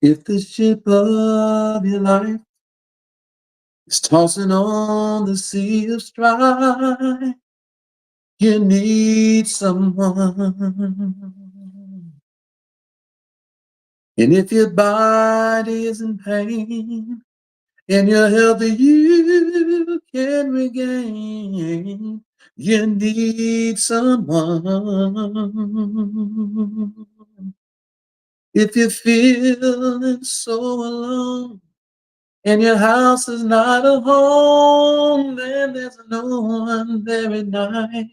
If the ship of your life is tossing on the sea of strife, you need someone. And if your body is in pain and your health you can regain, you need someone. If you're feeling so alone and your house is not a home, then there's no one there at night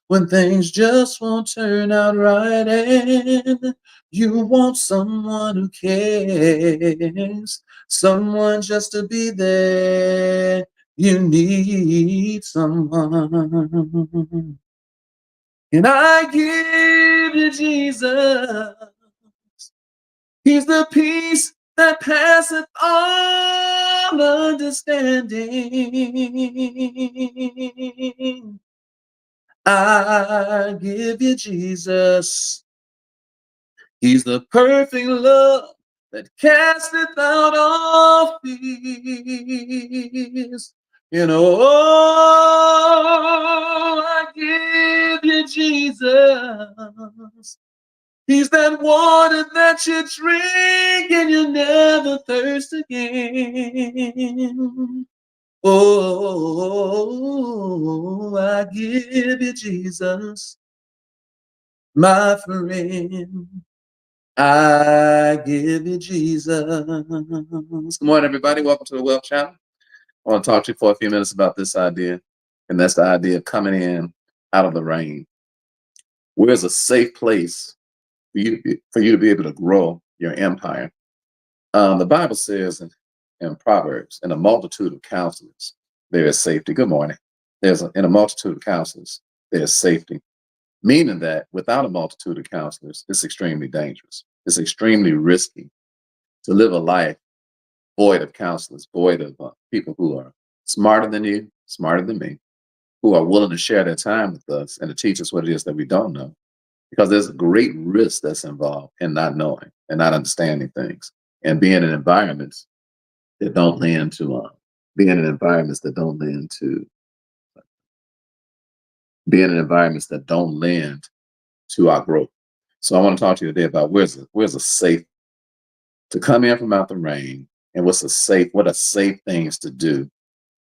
when things just won't turn out right, and you want someone who cares, someone just to be there. You need someone. And I give you Jesus. He's the peace that passeth all understanding. I give you Jesus. He's the perfect love that casteth out all fears. You know, oh, I give you Jesus. He's that water that you drink and you never thirst again. Oh, I give you Jesus, my friend. I give you Jesus. Good morning, everybody. Welcome to the Wealth Channel. I want to talk to you for a few minutes about this idea, and that's the idea of coming in out of the rain. Where's a safe place for you to be able to grow your empire? The Bible says in Proverbs, in a multitude of counselors, there is safety. Good morning. In a multitude of counselors, there's safety. Meaning that without a multitude of counselors, it's extremely dangerous. It's extremely risky to live a life void of counselors, void of people who are smarter than you, smarter than me, who are willing to share their time with us and to teach us what it is that we don't know. Because there's a great risk that's involved in not knowing and not understanding things and being in environments that don't lend to our growth. So I want to talk to you today about where's a safe to come in from out the rain, and what are safe things to do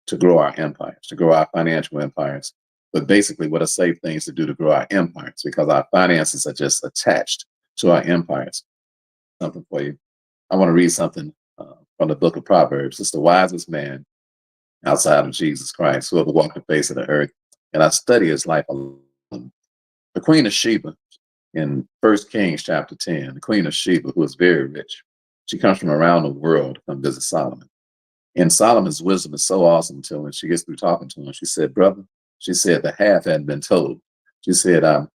to grow our empires, to grow our financial empires. But basically, what are safe things to do to grow our empires? Because our finances are just attached to our empires. Something for you. I want to read something from the book of Proverbs. It's the wisest man outside of Jesus Christ who ever walked the face of the earth. And I study his life a lot. The Queen of Sheba in 1 Kings chapter 10, the Queen of Sheba, who is very rich. She comes from around the world to come visit Solomon. And Solomon's wisdom is so awesome until when she gets through talking to him, she said, brother, she said, the half hadn't been told. She said, I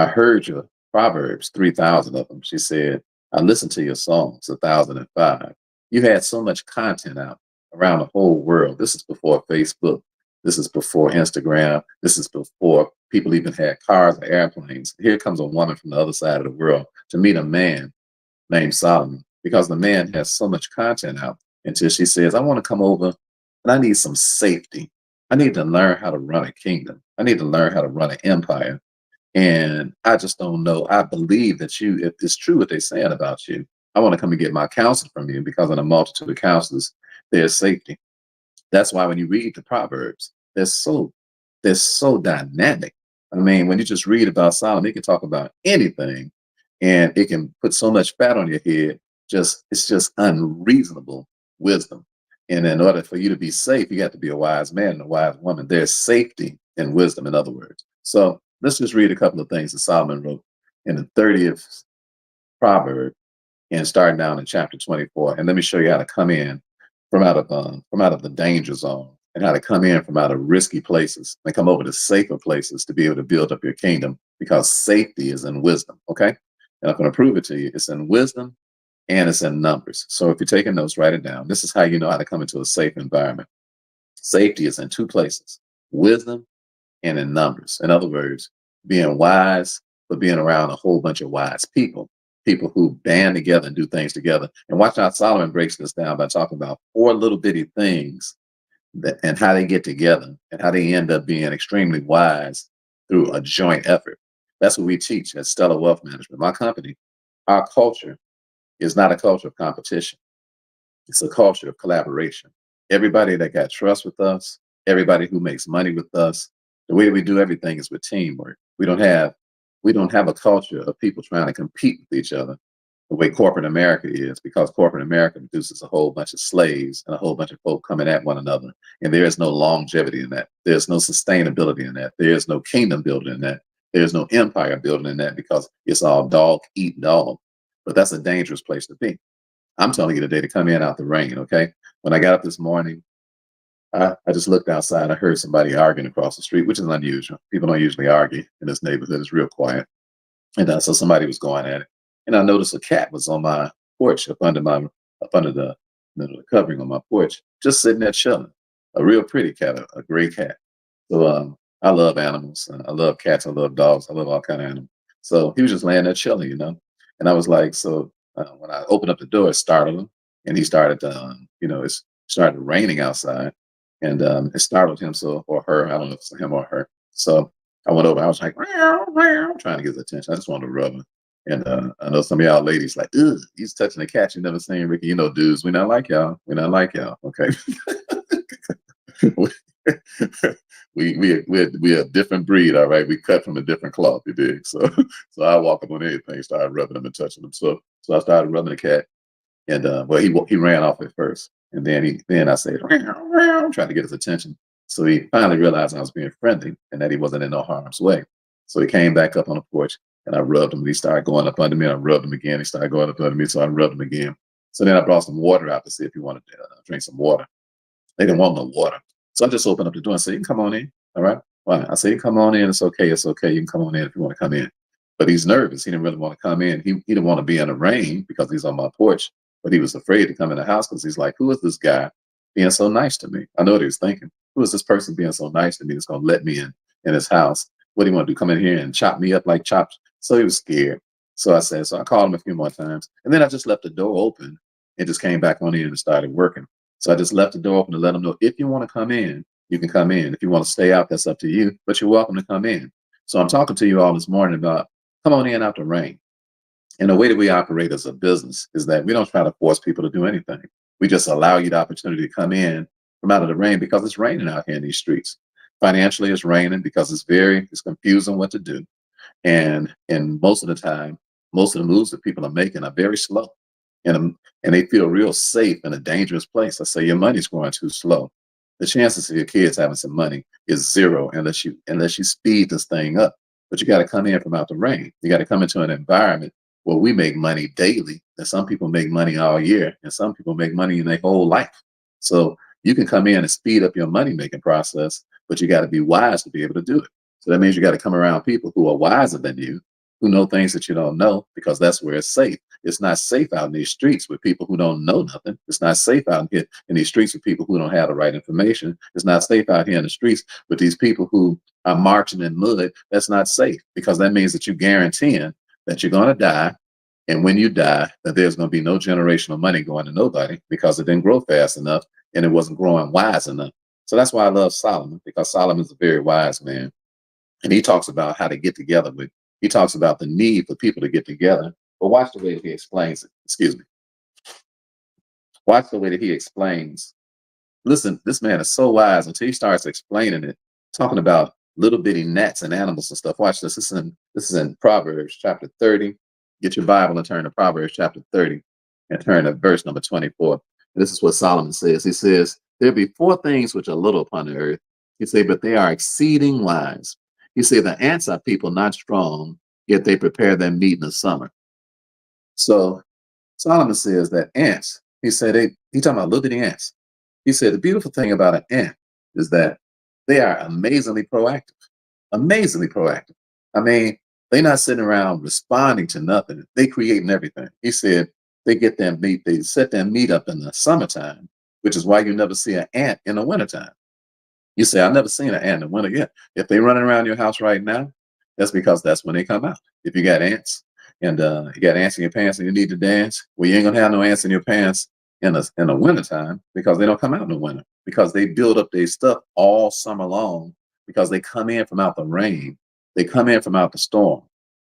heard your Proverbs, 3,000 of them. She said, I listened to your songs, 1,005. You had so much content out around the whole world. This is before Facebook. This is before Instagram. This is before people even had cars or airplanes. Here comes a woman from the other side of the world to meet a man named Solomon, because the man has so much content out, until she says, I want to come over and I need some safety. I need to learn how to run a kingdom. I need to learn how to run an empire. And I just don't know. I believe that if it's true what they're saying about you, I want to come and get my counsel from you, because in a multitude of counselors, there's safety. That's why when you read the Proverbs, they're so dynamic. I mean, when you just read about Solomon, it can talk about anything, and it can put so much fat on your head. It's just unreasonable wisdom. And in order for you to be safe, you have to be a wise man and a wise woman. There's safety in wisdom, in other words. So let's just read a couple of things that Solomon wrote in the 30th proverb, and starting down in chapter 24. And let me show you how to come in from out of the danger zone, and how to come in from out of risky places and come over to safer places to be able to build up your kingdom, because safety is in wisdom. Okay. And I'm going to prove it to you. It's in wisdom and it's in numbers. So if you're taking notes, write it down. This is how you know how to come into a safe environment. Safety is in two places: wisdom and in numbers. In other words, being wise, but being around a whole bunch of wise people. people who band together and do things together. And watch how Solomon breaks this down by talking about four little bitty things and how they get together and how they end up being extremely wise through a joint effort. That's what we teach at Stellar Wealth Management. My company, our culture is not a culture of competition. It's a culture of collaboration. Everybody that got trust with us, everybody who makes money with us, the way we do everything is with teamwork. We don't have a culture of people trying to compete with each other the way corporate America is, because corporate America produces a whole bunch of slaves and a whole bunch of folk coming at one another. And there is no longevity in that. There's no sustainability in that. There's no kingdom building in that. There's no empire building in that, because it's all dog eat dog. But that's a dangerous place to be. I'm telling you today to come in out the rain, okay? When I got up this morning, I just looked outside. I heard somebody arguing across the street, which is unusual. People don't usually argue in this neighborhood. It's real quiet. And so somebody was going at it. And I noticed a cat was on my porch up under the covering on my porch, just sitting there chilling. A real pretty cat, a gray cat. So I love animals. I love cats. I love dogs. I love all kind of animals. So he was just laying there chilling. And I was like, so when I opened up the door, it startled him, and he started, it started raining outside, and it startled him, so or her. I don't know if it's him or her. So I went over. I was like, meow, meow, trying to get his attention. I just wanted to rub him. And I know some of y'all ladies like, ugh, he's touching a cat you never seen, Ricky. Dudes, we not like y'all. We not like y'all. Okay. we a different breed, all right. We cut from a different cloth, you dig? So so I walk up on anything, started rubbing them and touching them. So I started rubbing the cat, and well, he ran off at first, and then I said, "Meow, meow," trying to get his attention. So he finally realized I was being friendly and that he wasn't in no harm's way. So he came back up on the porch, and I rubbed him. And he started going up under me. And I rubbed him again. He started going up under me, so I rubbed him again. So then I brought some water out to see if he wanted to drink some water. They didn't want no water. So I just opened up the door and said, "You can come on in." All right. Well, I said, "You come on in. It's okay. It's okay. You can come on in if you want to come in." But he's nervous. He didn't really want to come in. He didn't want to be in the rain because he's on my porch, but he was afraid to come in the house because he's like, "Who is this guy being so nice to me?" I know what he was thinking. Who is this person being so nice to me that's going to let me in his house? What do you want to do? Come in here and chop me up like chops? So he was scared. So I called him a few more times. And then I just left the door open and just came back on in and started working. So I just left the door open to let them know, if you want to come in, you can come in. If you want to stay out, that's up to you, but you're welcome to come in. So I'm talking to you all this morning about come on in out the rain. And the way that we operate as a business is that we don't try to force people to do anything. We just allow you the opportunity to come in from out of the rain because it's raining out here in these streets. Financially, it's raining because it's confusing what to do. And most of the time, most of the moves that people are making are very slow, and they feel real safe in a dangerous place. I say your money's growing too slow. The chances of your kids having some money is zero unless you speed this thing up. But you got to come in from out the rain. You got to come into an environment where we make money daily, and some people make money all year, and some people make money in their whole life. So you can come in and speed up your money making process, but you got to be wise to be able to do it. So that means you got to come around people who are wiser than you, who know things that you don't know, because that's where it's safe. It's not safe out in these streets with people who don't know nothing. It's not safe out here in these streets with people who don't have the right information. It's not safe out here in the streets with these people who are marching in mud. That's not safe, because that means that you're guaranteeing that you're going to die. And when you die, that there's going to be no generational money going to nobody, because it didn't grow fast enough and it wasn't growing wise enough. So that's why I love Solomon, because Solomon is a very wise man. And he talks about how to get together he talks about the need for people to get together. But watch the way that he explains it. Excuse me. Watch the way that he explains. Listen, this man is so wise until he starts explaining it, talking about little bitty gnats and animals and stuff. Watch this. This is in Proverbs chapter 30. Get your Bible and turn to Proverbs chapter 30 and turn to verse number 24. And this is what Solomon says. He says, "There be four things which are little upon the earth." He said, "But they are exceeding wise." He said, "The ants are people not strong, yet they prepare their meat in the summer." So Solomon says that ants, he said, he talking about little bitty ants. He said, the beautiful thing about an ant is that they are amazingly proactive, amazingly proactive. I mean, they're not sitting around responding to nothing. They creating everything. He said they set their meat up in the summertime, which is why you never see an ant in the wintertime. You say, "I've never seen an ant in the winter yet." If they're running around your house right now, that's because that's when they come out. If you got ants, and you got ants in your pants and you need to dance. Well, you ain't gonna have no ants in your pants in the wintertime because they don't come out in the winter because they build up their stuff all summer long because they come in from out the rain. They come in from out the storm.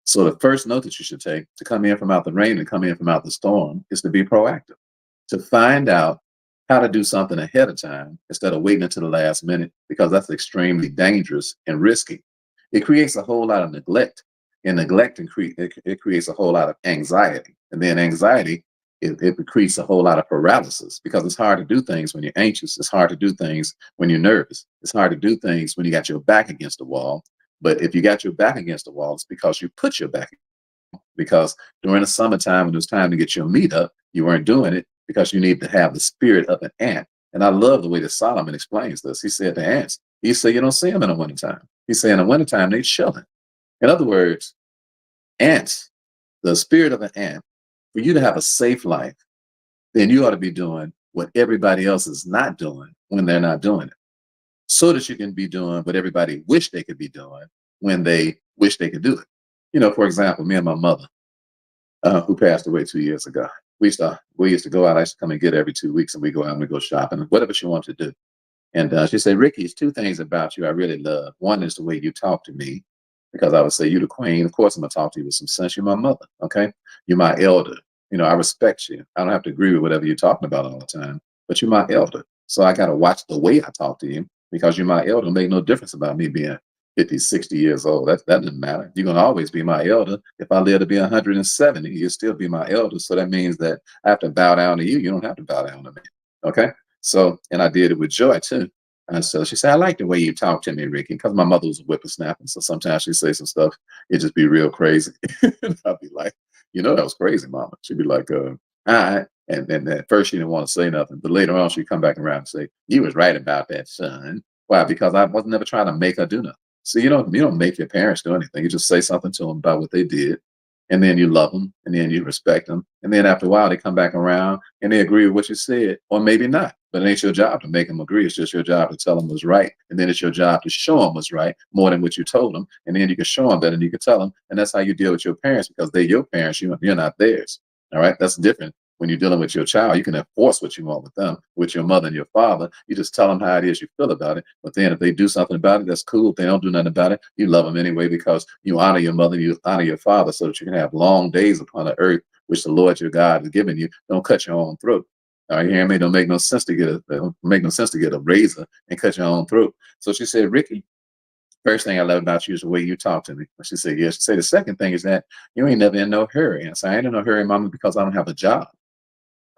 So the first note that you should take to come in from out the rain and come in from out the storm is to be proactive, to find out how to do something ahead of time instead of waiting until the last minute because that's extremely dangerous and risky. It creates a whole lot of neglect, and neglect it creates a whole lot of anxiety, and then anxiety it creates a whole lot of paralysis because it's hard to do things when you're anxious. It's hard to do things when you're nervous. It's hard to do things when you got your back against the wall. But if you got your back against the wall, it's because you put your back, because during the summertime when it was time to get your meat up, you weren't doing it because you need to have the spirit of an ant. And I love the way that Solomon explains this. He said to ants, he said you don't see them in the wintertime. He said in the wintertime they chilling. In other words, ants, the spirit of an ant, for you to have a safe life, then you ought to be doing what everybody else is not doing when they're not doing it, so that you can be doing what everybody wish they could be doing when they wish they could do it. You know, for example, me and my mother, who passed away 2 years ago. We used to go out. I used to come and get her every 2 weeks, and we go out and we go shopping, whatever she wanted to do. And she said, "Ricky, it's two things about you I really love. One is the way you talk to me, because I would say you the queen. Of course, I'm gonna talk to you with some sense. You're my mother, okay? You're my elder. You know, I respect you. I don't have to agree with whatever you're talking about all the time, but you're my elder. So I gotta watch the way I talk to you because you're my elder. It'll make no difference about me being 50, 60 years old. That doesn't matter. You're gonna always be my elder. If I live to be 170, you'll still be my elder. So that means that I have to bow down to you. You don't have to bow down to me. Okay? So, and I did it with joy too. And so she said, "I like the way you talk to me, Ricky," because my mother was a whippersnapper. So sometimes she'd say some stuff, it just be real crazy. And I'd be like, that was crazy, mama. She'd be like, all right. And at first she didn't want to say nothing, but later on she'd come back around and say, "You was right about that, son." Why? Because I wasn't never trying to make her do nothing. So you don't make your parents do anything. You just say something to them about what they did, and then you love them, and then you respect them, and then after a while they come back around and they agree with what you said, or maybe not. But it ain't your job to make them agree. It's just your job to tell them what's right, and then it's your job to show them what's right more than what you told them, and then you can show them that, and you can tell them, and that's how you deal with your parents because they're your parents. You're not theirs. All right, that's different. When you're dealing with your child, you can enforce what you want with them. With your mother and your father, you just tell them how it is you feel about it. But then if they do something about it, that's cool. If they don't do nothing about it, you love them anyway because you honor your mother, you honor your father, so that you can have long days upon the earth, which the Lord your God has given you. Don't cut your own throat. All right, you hear me? Don't make no sense to get a razor and cut your own throat. So she said, "Ricky, first thing I love about you is the way you talk to me." She said, "Yes." She said, "The second thing is that you ain't never in no hurry." And I said, "I ain't in no hurry, mama, because I don't have a job.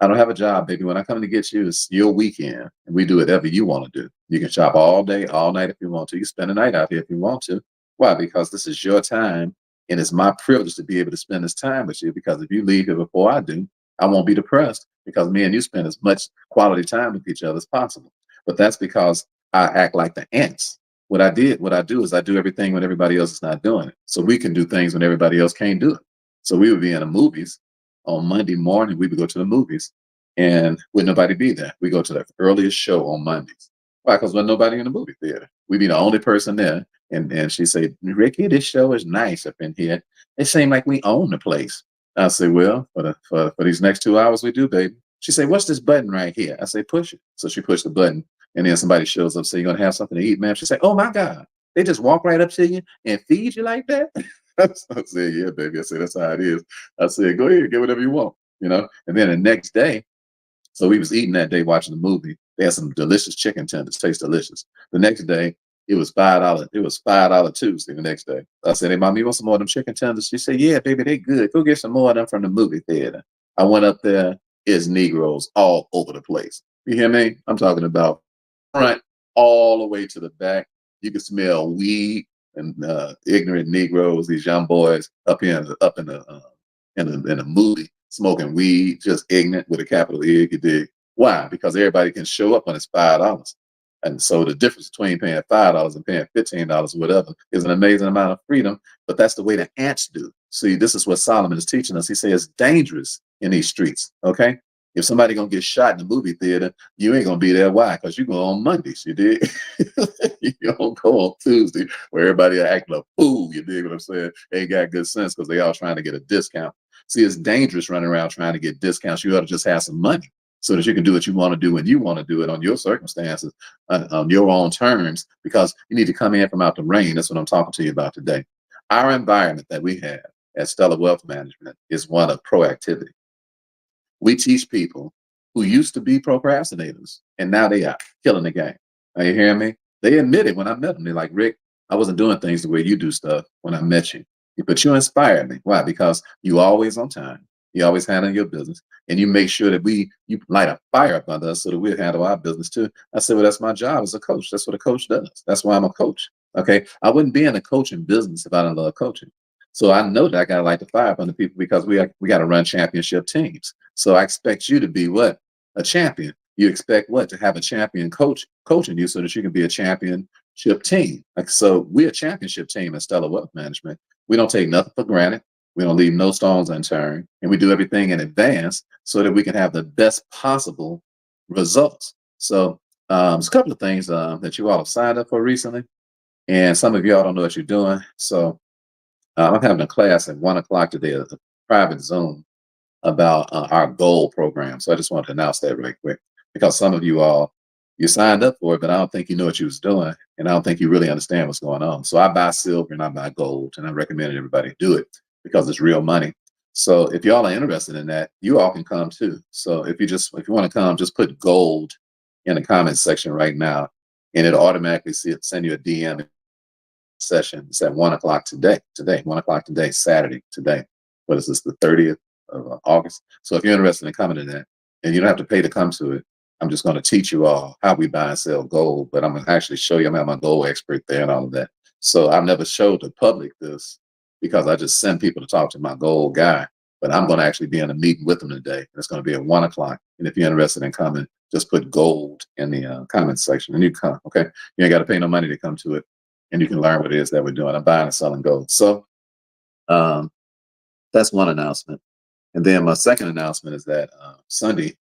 I don't have a job, baby. When I come to get you, it's your weekend, and we do whatever you want to do. You can shop all day, all night if you want to. You spend the night out here if you want to. Why? Because this is your time, and it's my privilege to be able to spend this time with you. Because if you leave here before I do, I won't be depressed because me and you spend as much quality time with each other as possible. But that's because I act like the ants. What I do is I do everything when everybody else is not doing it. So we can do things when everybody else can't do it. So we would be in the movies on Monday morning. We would go to the movies, and would nobody be there? We go to the earliest show on Mondays. Why? Because there's nobody in the movie theater. We'd be the only person there. And she said, "Ricky, this show is nice up in here. It seemed like we own the place." I say, "Well, for these next 2 hours, we do, baby." She said, "What's this button right here?" I say, "Push it." So she pushed the button, and then somebody shows up, say, "You gonna have something to eat, ma'am?" She said, "Oh my God, they just walk right up to you and feed you like that?" I said, "Yeah, baby." I said, "That's how it is." I said, "Go ahead, get whatever you want." And then the next day, so we was eating that day watching the movie. They had some delicious chicken tenders, taste delicious. The next day, it was $5. It was $5 Tuesday the next day. I said, "Hey, mom, you want some more of them chicken tenders?" She said, "Yeah, baby, they good. Go get some more of them from the movie theater." I went up there, it's Negroes all over the place. You hear me? I'm talking about front all the way to the back. You can smell weed and ignorant Negroes, these young boys up in the movie smoking weed, just ignorant with a capital E. You dig? Why? Because everybody can show up when it's $5. And so the difference between paying $5 and paying $15 or whatever is an amazing amount of freedom. But that's the way the ants do. See, this is what Solomon is teaching us. He says it's dangerous in these streets. Okay. If somebody gonna get shot in the movie theater, you ain't gonna be there. Why? Because you go on Mondays. You dig? You don't go on Tuesday where everybody acting a fool. You dig what I'm saying? They ain't got good sense because they all trying to get a discount. See, it's dangerous running around trying to get discounts. You ought to just have some money so that you can do what you want to do when you want to do it on your circumstances, on your own terms, because you need to come in from out the rain. That's what I'm talking to you about today. Our environment that we have at Stellar Wealth Management is one of proactivity. We teach people who used to be procrastinators and now they are killing the game. Are you hearing me? They admitted when I met them, they're like, Rick, I wasn't doing things the way you do stuff when I met you. But you inspired me. Why? Because you always on time. You always handle your business. And you make sure that you light a fire up under us so that we'll handle our business too. I said, well, that's my job as a coach. That's what a coach does. That's why I'm a coach. Okay. I wouldn't be in the coaching business if I didn't love coaching. So I know that I gotta light the fire up under people because we got to run championship teams. So I expect you to be what? A champion. You expect what? To have a champion coach coaching you so that you can be a championship team. Like, so we're a championship team at Stellar Wealth Management. We don't take nothing for granted. We don't leave no stones unturned. And we do everything in advance so that we can have the best possible results. So there's a couple of things that you all have signed up for recently. And some of y'all don't know what you're doing. So I'm having a class at 1 o'clock today, a private Zoom about our goal program. So I just wanted to announce that really quick because some of you all, you signed up for it, but I don't think you know what you was doing. And I don't think you really understand what's going on. So I buy silver and I buy gold and I recommend everybody do it because it's real money. So if y'all are interested in that, you all can come too. So if you want to come, just put gold in the comments section right now and it'll automatically send you a DM session. It's at 1 o'clock today, 1 o'clock today, Saturday, today. What is this, the 30th of August? So if you're interested in coming to that, and you don't have to pay to come to it, I'm just going to teach you all how we buy and sell gold, but I'm going to actually show you. I'm going to have my gold expert there and all of that. So I've never showed the public this because I just send people to talk to my gold guy, but I'm going to actually be in a meeting with them today. It's going to be at 1 o'clock. And if you're interested in coming, just put gold in the comments section and you come, okay? You ain't got to pay no money to come to it. And you can learn what it is that we're doing. I'm buying and selling gold. So that's one announcement. And then my second announcement is that Sunday,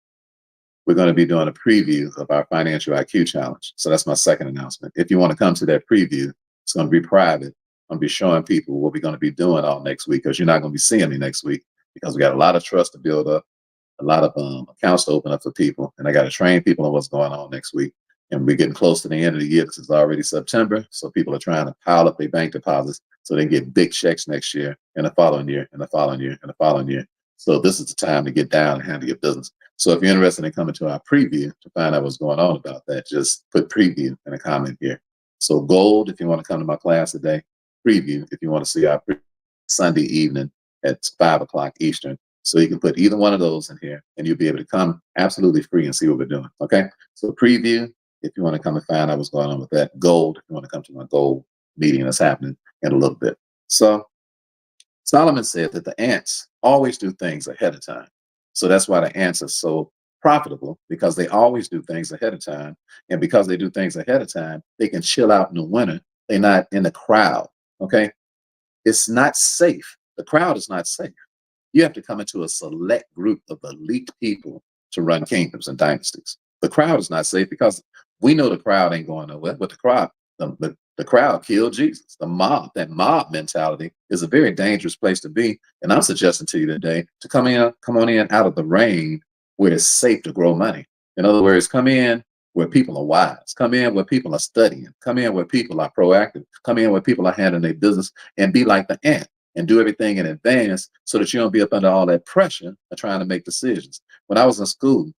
we're going to be doing a preview of our Financial IQ Challenge. So that's my second announcement. If you want to come to that preview, it's going to be private. I'm going to be showing people what we're going to be doing all next week because you're not going to be seeing me next week because we got a lot of trust to build up, a lot of accounts to open up for people. And I got to train people on what's going on next week. And we're getting close to the end of the year because it's already September. So people are trying to pile up their bank deposits so they get big checks next year and the following year and the following year and the following year. So this is the time to get down and handle your business. So if you're interested in coming to our preview to find out what's going on about that, just put preview in a comment here. So gold, if you want to come to my class today, preview, if you want to see our Sunday evening at 5 o'clock Eastern. So you can put either one of those in here and you'll be able to come absolutely free and see what we're doing. Okay. So preview, if you want to come and find out what's going on with that. Gold, if you want to come to my gold meeting that's happening in a little bit. So Solomon said that the ants always do things ahead of time. So that's why the ants are so profitable because they always do things ahead of time. And because they do things ahead of time, they can chill out in the winter. They're not in the crowd. Okay. It's not safe. The crowd is not safe. You have to come into a select group of elite people to run kingdoms and dynasties. The crowd is not safe because we know the crowd ain't going nowhere, but the crowd killed Jesus. The mob, that mob mentality is a very dangerous place to be. And I'm suggesting to you today to come on in out of the rain where it's safe to grow money. In other words, come in where people are wise, come in where people are studying, come in where people are proactive, come in where people are handling their business and be like the ant and do everything in advance so that you don't be up under all that pressure of trying to make decisions. When I was in school,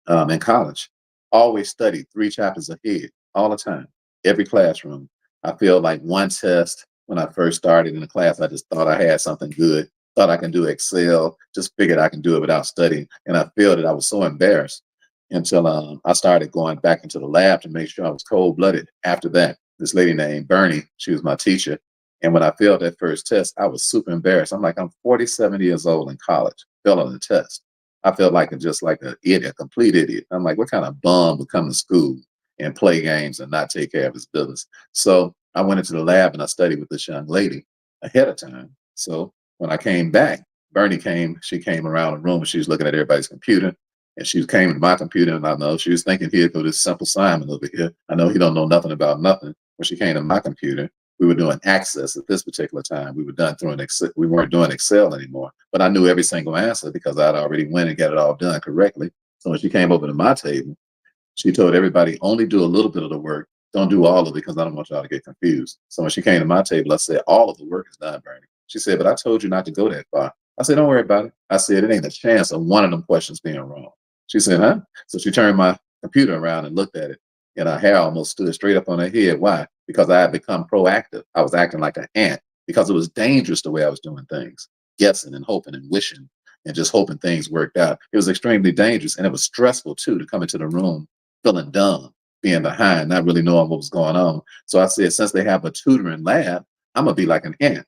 in college, always studied 3 chapters ahead all the time, every classroom. I feel like one test when I first started in the class, I just thought I had something good, thought I can do Excel, just figured I can do it without studying. And I feel that I was so embarrassed until I started going back into the lab to make sure I was cold-blooded. After that, this lady named Bernie, she was my teacher. And when I failed that first test, I was super embarrassed. I'm like, I'm 47 years old in college, failing the test. I felt like just like an idiot, a complete idiot. I'm like, what kind of bum would come to school and play games and not take care of his business? So I went into the lab and I studied with this young lady ahead of time. So when I came back, Bernie came, she came around the room and she was looking at everybody's computer. And she came to my computer, and I know she was thinking, here go this simple Simon over here. I know he don't know nothing about nothing. When she came to my computer, we were doing Access at this particular time. We were done through an Excel. We weren't doing Excel anymore, but I knew every single answer because I'd already went and got it all done correctly. So when she came over to my table, she told everybody, only do a little bit of the work. Don't do all of it because I don't want y'all to get confused. So when she came to my table, I said, all of the work is done, Bernie. She said, but I told you not to go that far. I said, don't worry about it. I said, it ain't a chance of one of them questions being wrong. She said, huh? So she turned my computer around and looked at it, and her hair almost stood straight up on her head. Why? Because I had become proactive. I was acting like an ant because it was dangerous the way I was doing things, guessing and hoping and wishing and just hoping things worked out. It was extremely dangerous, and it was stressful too to come into the room feeling dumb, being behind, not really knowing what was going on. So I said, since they have a tutoring lab, I'm gonna be like an ant.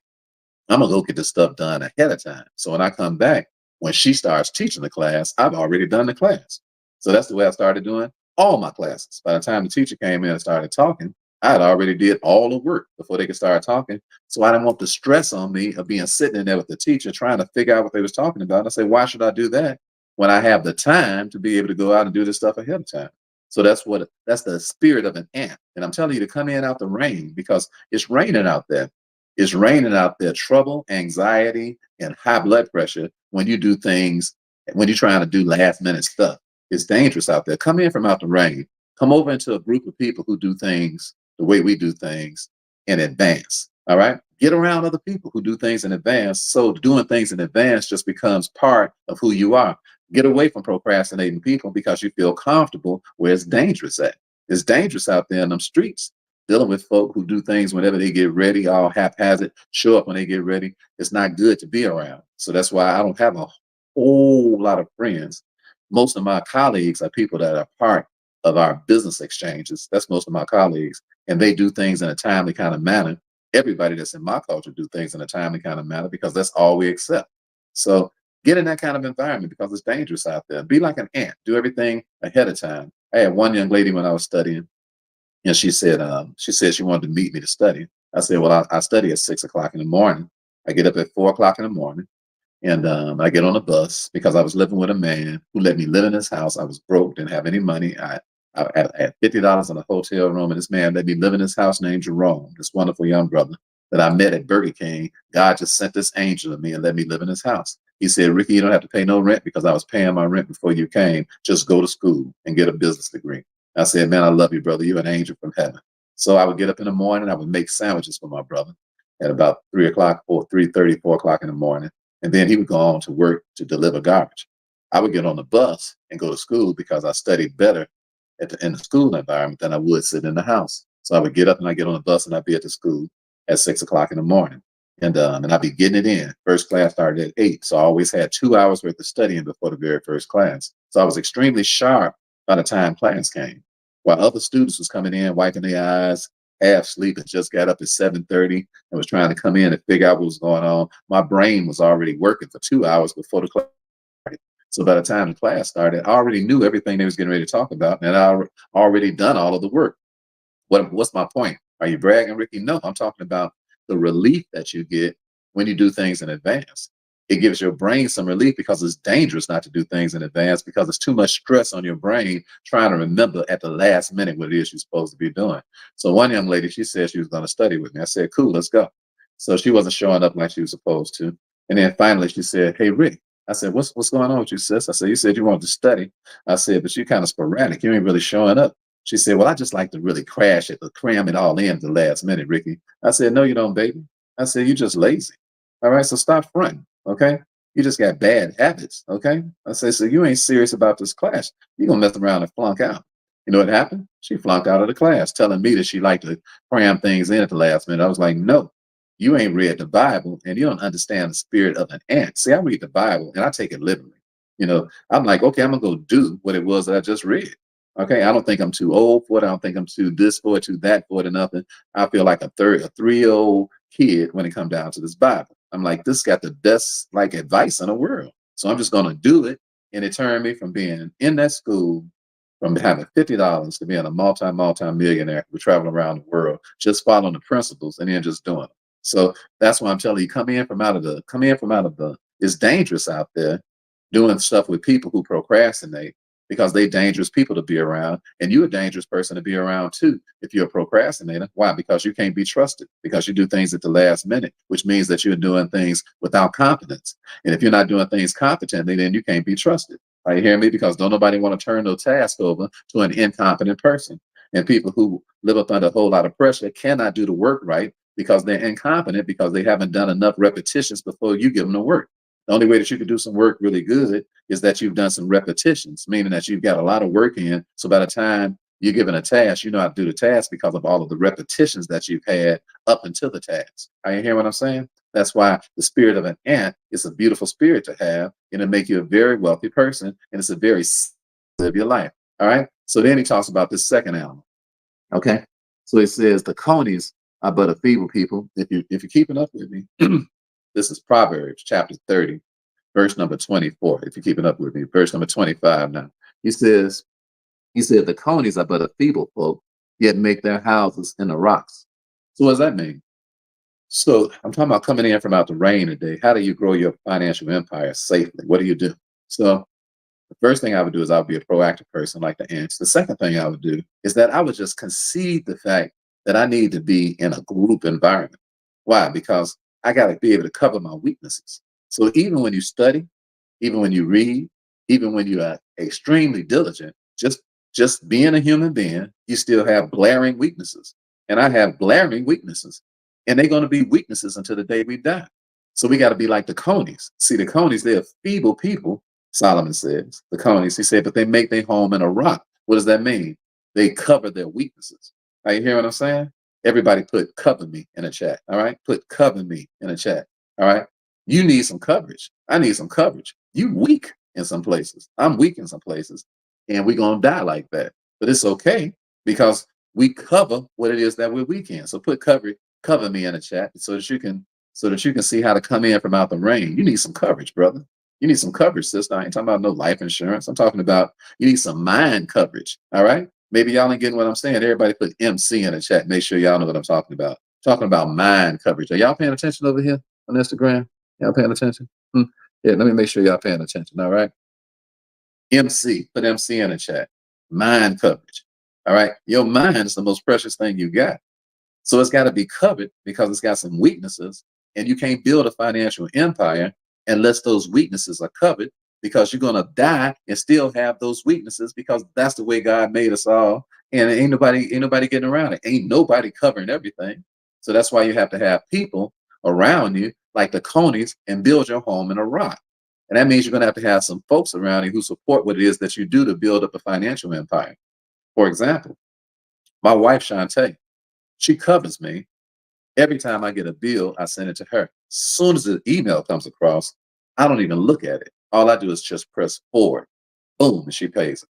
I'm gonna go get this stuff done ahead of time. So when I come back, when she starts teaching the class, I've already done the class. So that's the way I started doing all my classes. By the time the teacher came in and started talking, I had already did all the work before they could start talking. So I didn't want the stress on me of being sitting in there with the teacher trying to figure out what they was talking about. I said, why should I do that when I have the time to be able to go out and do this stuff ahead of time? So that's the spirit of an ant. And I'm telling you to come in out the rain because it's raining out there. It's raining out there, trouble, anxiety, and high blood pressure when you do things, when you're trying to do last minute stuff. It's dangerous out there. Come in from out the rain. Come over into a group of people who do things the way we do things in advance. All right. Get around other people who do things in advance. So doing things in advance just becomes part of who you are. Get away from procrastinating people because you feel comfortable where it's dangerous at. It's dangerous out there in them streets dealing with folk who do things whenever they get ready, all haphazard, show up when they get ready. It's not good to be around. So that's why I don't have a whole lot of friends. Most of my colleagues are people that are part of our business exchanges. That's most of my colleagues. And they do things in a timely kind of manner. Everybody that's in my culture do things in a timely kind of manner because that's all we accept. So get in that kind of environment because it's dangerous out there. Be like an ant. Do everything ahead of time. I had one young lady when I was studying, and she said she wanted to meet me to study. I said, well, I study at 6 o'clock in the morning. I get up at 4 o'clock in the morning, and I get on a bus because I was living with a man who let me live in his house. I was broke, didn't have any money. I had $50 in a hotel room, and this man let me live in his house named Jerome, this wonderful young brother that I met at Burger King. God just sent this angel to me and let me live in his house. He said, Ricky, you don't have to pay no rent because I was paying my rent before you came. Just go to school and get a business degree. I said, man, I love you, brother. You're an angel from heaven. So I would get up in the morning. I would make sandwiches for my brother at about 3 o'clock or 3:30, 4 o'clock in the morning. And then he would go on to work to deliver garbage. I would get on the bus and go to school because I studied better in the school environment than I would sit in the house. So I would get up and I get on the bus and I'd be at the school at 6 o'clock in the morning. And I'd be getting it in. First class started at 8. So I always had 2 hours worth of studying before the very first class. So I was extremely sharp by the time class came. While other students was coming in, wiping their eyes, half asleep, and just got up at 7:30 and was trying to come in and figure out what was going on. My brain was already working for 2 hours before the class started. So by the time the class started, I already knew everything they was getting ready to talk about, and I already done all of the work. What's my point? Are you bragging, Ricky? No, I'm talking about the relief that you get when you do things in advance. It gives your brain some relief because it's dangerous not to do things in advance because it's too much stress on your brain trying to remember at the last minute what it is you're supposed to be doing. So one young lady, she said she was going to study with me. I said, cool, let's go. So she wasn't showing up like she was supposed to. And then finally she said, hey, Rick. I said, what's going on with you, sis? I said, you said you wanted to study. I said, but you kind of sporadic. You ain't really showing up. She said, well, I just like to really crash it, to cram it all in at the last minute, Ricky. I said, no, you don't, baby. I said, you're just lazy. All right, so stop fronting, okay? You just got bad habits, okay? I said, so you ain't serious about this class. You're going to mess around and flunk out. You know what happened? She flunked out of the class, telling me that she liked to cram things in at the last minute. I was like, no, you ain't read the Bible and you don't understand the spirit of an ant. See, I read the Bible and I take it literally. You know, I'm like, okay, I'm going to go do what it was that I just read. Okay, I don't think I'm too old for it. I don't think I'm too this for it, too that for it, or nothing. I feel like a 3-year-old kid when it comes down to this Bible. I'm like, this got the best like advice in the world. So I'm just gonna do it. And it turned me from being in that school, from having $50 to being a multi-millionaire who travel around the world, just following the principles and then just doing it. So that's why I'm telling you, come in from out of the, it's dangerous out there doing stuff with people who procrastinate because they dangerous people to be around. And you're a dangerous person to be around too if you're a procrastinator. Why? Because you can't be trusted, because you do things at the last minute, which means that you're doing things without competence. And if you're not doing things competently, then you can't be trusted. Are you hearing me? Because don't nobody want to turn no task over to an incompetent person. And people who live up under a whole lot of pressure cannot do the work right because they're incompetent, because they haven't done enough repetitions before you give them the work. The only way that you can do some work really good is that you've done some repetitions, meaning that you've got a lot of work in. So by the time you're given a task, you know how to do the task because of all of the repetitions that you've had up until the task. Are you hearing what I'm saying? That's why the spirit of an ant is a beautiful spirit to have, and it'll make you a very wealthy person, and it's a very live your life. All right. So then he talks about this second animal. Okay. So he says the conies are but a feeble people. If you're keeping up with me, this is Proverbs chapter 30, verse number 24. If you're keeping up with me, verse number 25 now. He says, he said, the conies are but a feeble folk, yet make their houses in the rocks. So what does that mean? So I'm talking about coming in from out the rain today. How do you grow your financial empire safely? What do you do? So the first thing I would do is I would be a proactive person like the ants. The second thing I would do is that I would just concede the fact that I need to be in a group environment. Why? Because I got to be able to cover my weaknesses. So even when you study, even when you read, even when you are extremely diligent, just being a human being, you still have glaring weaknesses. And I have glaring weaknesses. And they're going to be weaknesses until the day we die. So we got to be like the conies. See, the conies, they're feeble people, Solomon says. The conies, he said, but they make their home in a rock. What does that mean? They cover their weaknesses. Are you hearing what I'm saying? Everybody put cover me in a chat. All right. Put cover me in a chat. All right. You need some coverage. I need some coverage. You weak in some places. I'm weak in some places. And we're going to die like that. But it's okay because we cover what it is that we're weak in. So put cover me in a chat so that you can see how to come in from out the rain. You need some coverage, brother. You need some coverage, sister. I ain't talking about no life insurance. I'm talking about you need some mind coverage. All right. Maybe y'all ain't getting what I'm saying. Everybody put MC in the chat. Make sure y'all know what I'm talking about. Talking about mind coverage. Are y'all paying attention over here on Instagram? Y'all paying attention? Yeah, let me make sure y'all paying attention. All right. MC, put MC in the chat. Mind coverage. All right. Your mind is the most precious thing you got. So it's got to be covered because it's got some weaknesses, and you can't build a financial empire unless those weaknesses are covered, because you're gonna die and still have those weaknesses because that's the way God made us all. And ain't nobody getting around it. Ain't nobody covering everything. So that's why you have to have people around you like the conies and build your home in a rock. And that means you're gonna have to have some folks around you who support what it is that you do to build up a financial empire. For example, my wife Shantae, she covers me. Every time I get a bill, I send it to her. As soon as the email comes across, I don't even look at it. All I do is just press forward. Boom, and she pays it.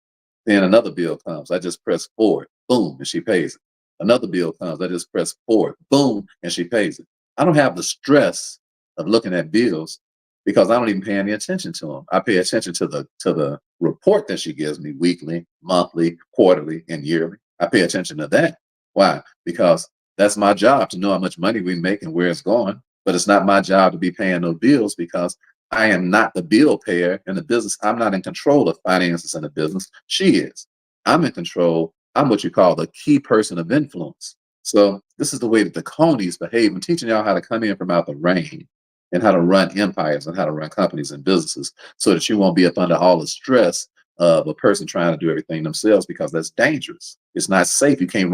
Then another bill comes. I just press forward. Boom, and she pays it. Another bill comes. I just press forward. Boom, and she pays it. I don't have the stress of looking at bills because I don't even pay any attention to them. I pay attention to the report that she gives me weekly, monthly, quarterly, and yearly. I pay attention to that. Why? Because that's my job to know how much money we make and where it's going. But it's not my job to be paying no bills because I am not the bill payer in the business. I'm not in control of finances in the business. She is. I'm in control. I'm what you call the key person of influence. So this is the way that the conies behave. I'm teaching y'all how to come in from out the rain and how to run empires and how to run companies and businesses so that you won't be up under all the stress of a person trying to do everything themselves, because that's dangerous. It's not safe. You can't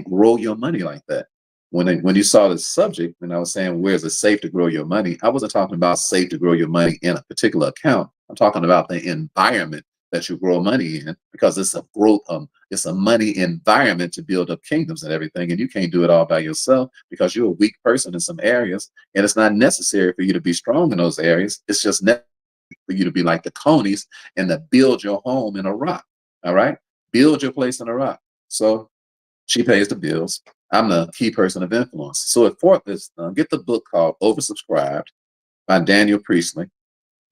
grow your money like that. When you saw this subject, and I was saying, where's it safe to grow your money? I wasn't talking about safe to grow your money in a particular account. I'm talking about the environment that you grow money in, because it's a money environment to build up kingdoms and everything. And you can't do it all by yourself because you're a weak person in some areas. And it's not necessary for you to be strong in those areas. It's just necessary for you to be like the conies and to build your home in a rock. All right. Build your place in a rock. So she pays the bills. I'm the key person of influence. So at fourth is get the book called Oversubscribed by Daniel Priestley.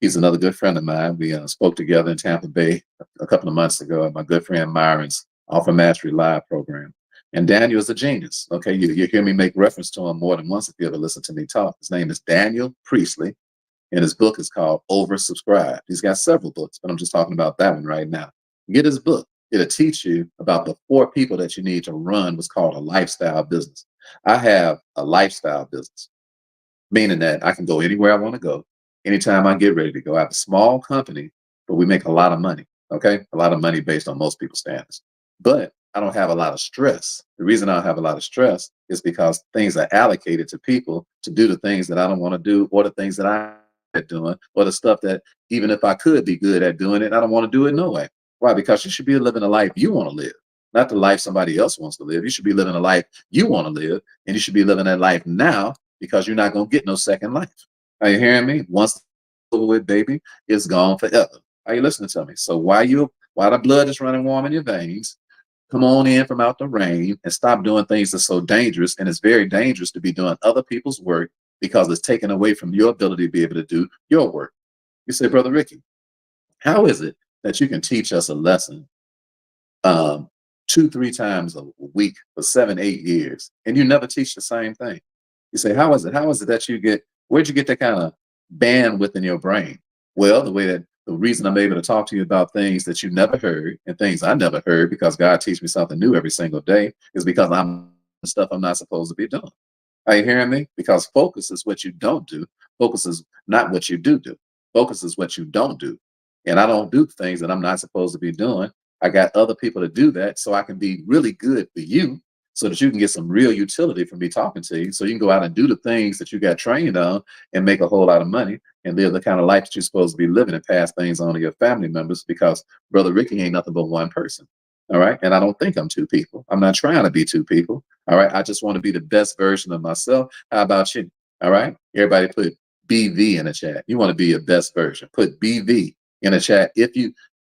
He's another good friend of mine. We spoke together in Tampa Bay a couple of months ago at my good friend Myron's Offer Mastery Live program. And Daniel is a genius. Okay, you hear me make reference to him more than once if you ever listen to me talk. His name is Daniel Priestley. And his book is called Oversubscribed. He's got several books, but I'm just talking about that one right now. Get his book. It'll teach you about the four people that you need to run what's called a lifestyle business. I have a lifestyle business, meaning that I can go anywhere I want to go, anytime I get ready to go. I have a small company, but we make a lot of money. Okay. A lot of money based on most people's standards. But I don't have a lot of stress. The reason I don't have a lot of stress is because things are allocated to people to do the things that I don't want to do, or the things that I'm at doing, or the stuff that even if I could be good at doing it, I don't want to do it no way. Why? Because you should be living a life you want to live, not the life somebody else wants to live. You should be living a life you want to live, and you should be living that life now, because you're not going to get no second life. Are you hearing me? Once it's over with, baby, it's gone forever. Are you listening to me? So while the blood is running warm in your veins, come on in from out the rain and stop doing things that's so dangerous. And it's very dangerous to be doing other people's work, because it's taken away from your ability to be able to do your work. You say, Brother Ricky, how is it that you can teach us a lesson um, two, three times a week for 7, 8 years, and you never teach the same thing? You say, how is it? How is it that where'd you get that kind of bandwidth in your brain? Well, the reason I'm able to talk to you about things that you never heard and things I never heard, because God teaches me something new every single day, is because I'm stuff I'm not supposed to be doing. Are you hearing me? Because focus is what you don't do. Focus is not what you do. Focus is what you don't do. And I don't do things that I'm not supposed to be doing. I got other people to do that so I can be really good for you, so that you can get some real utility from me talking to you. So you can go out and do the things that you got trained on and make a whole lot of money and live the kind of life that you're supposed to be living, and pass things on to your family members, because Brother Ricky ain't nothing but one person. All right. And I don't think I'm two people. I'm not trying to be two people. All right. I just want to be the best version of myself. How about you? All right. Everybody put BV in the chat. You want to be your best version. Put BV in the chat.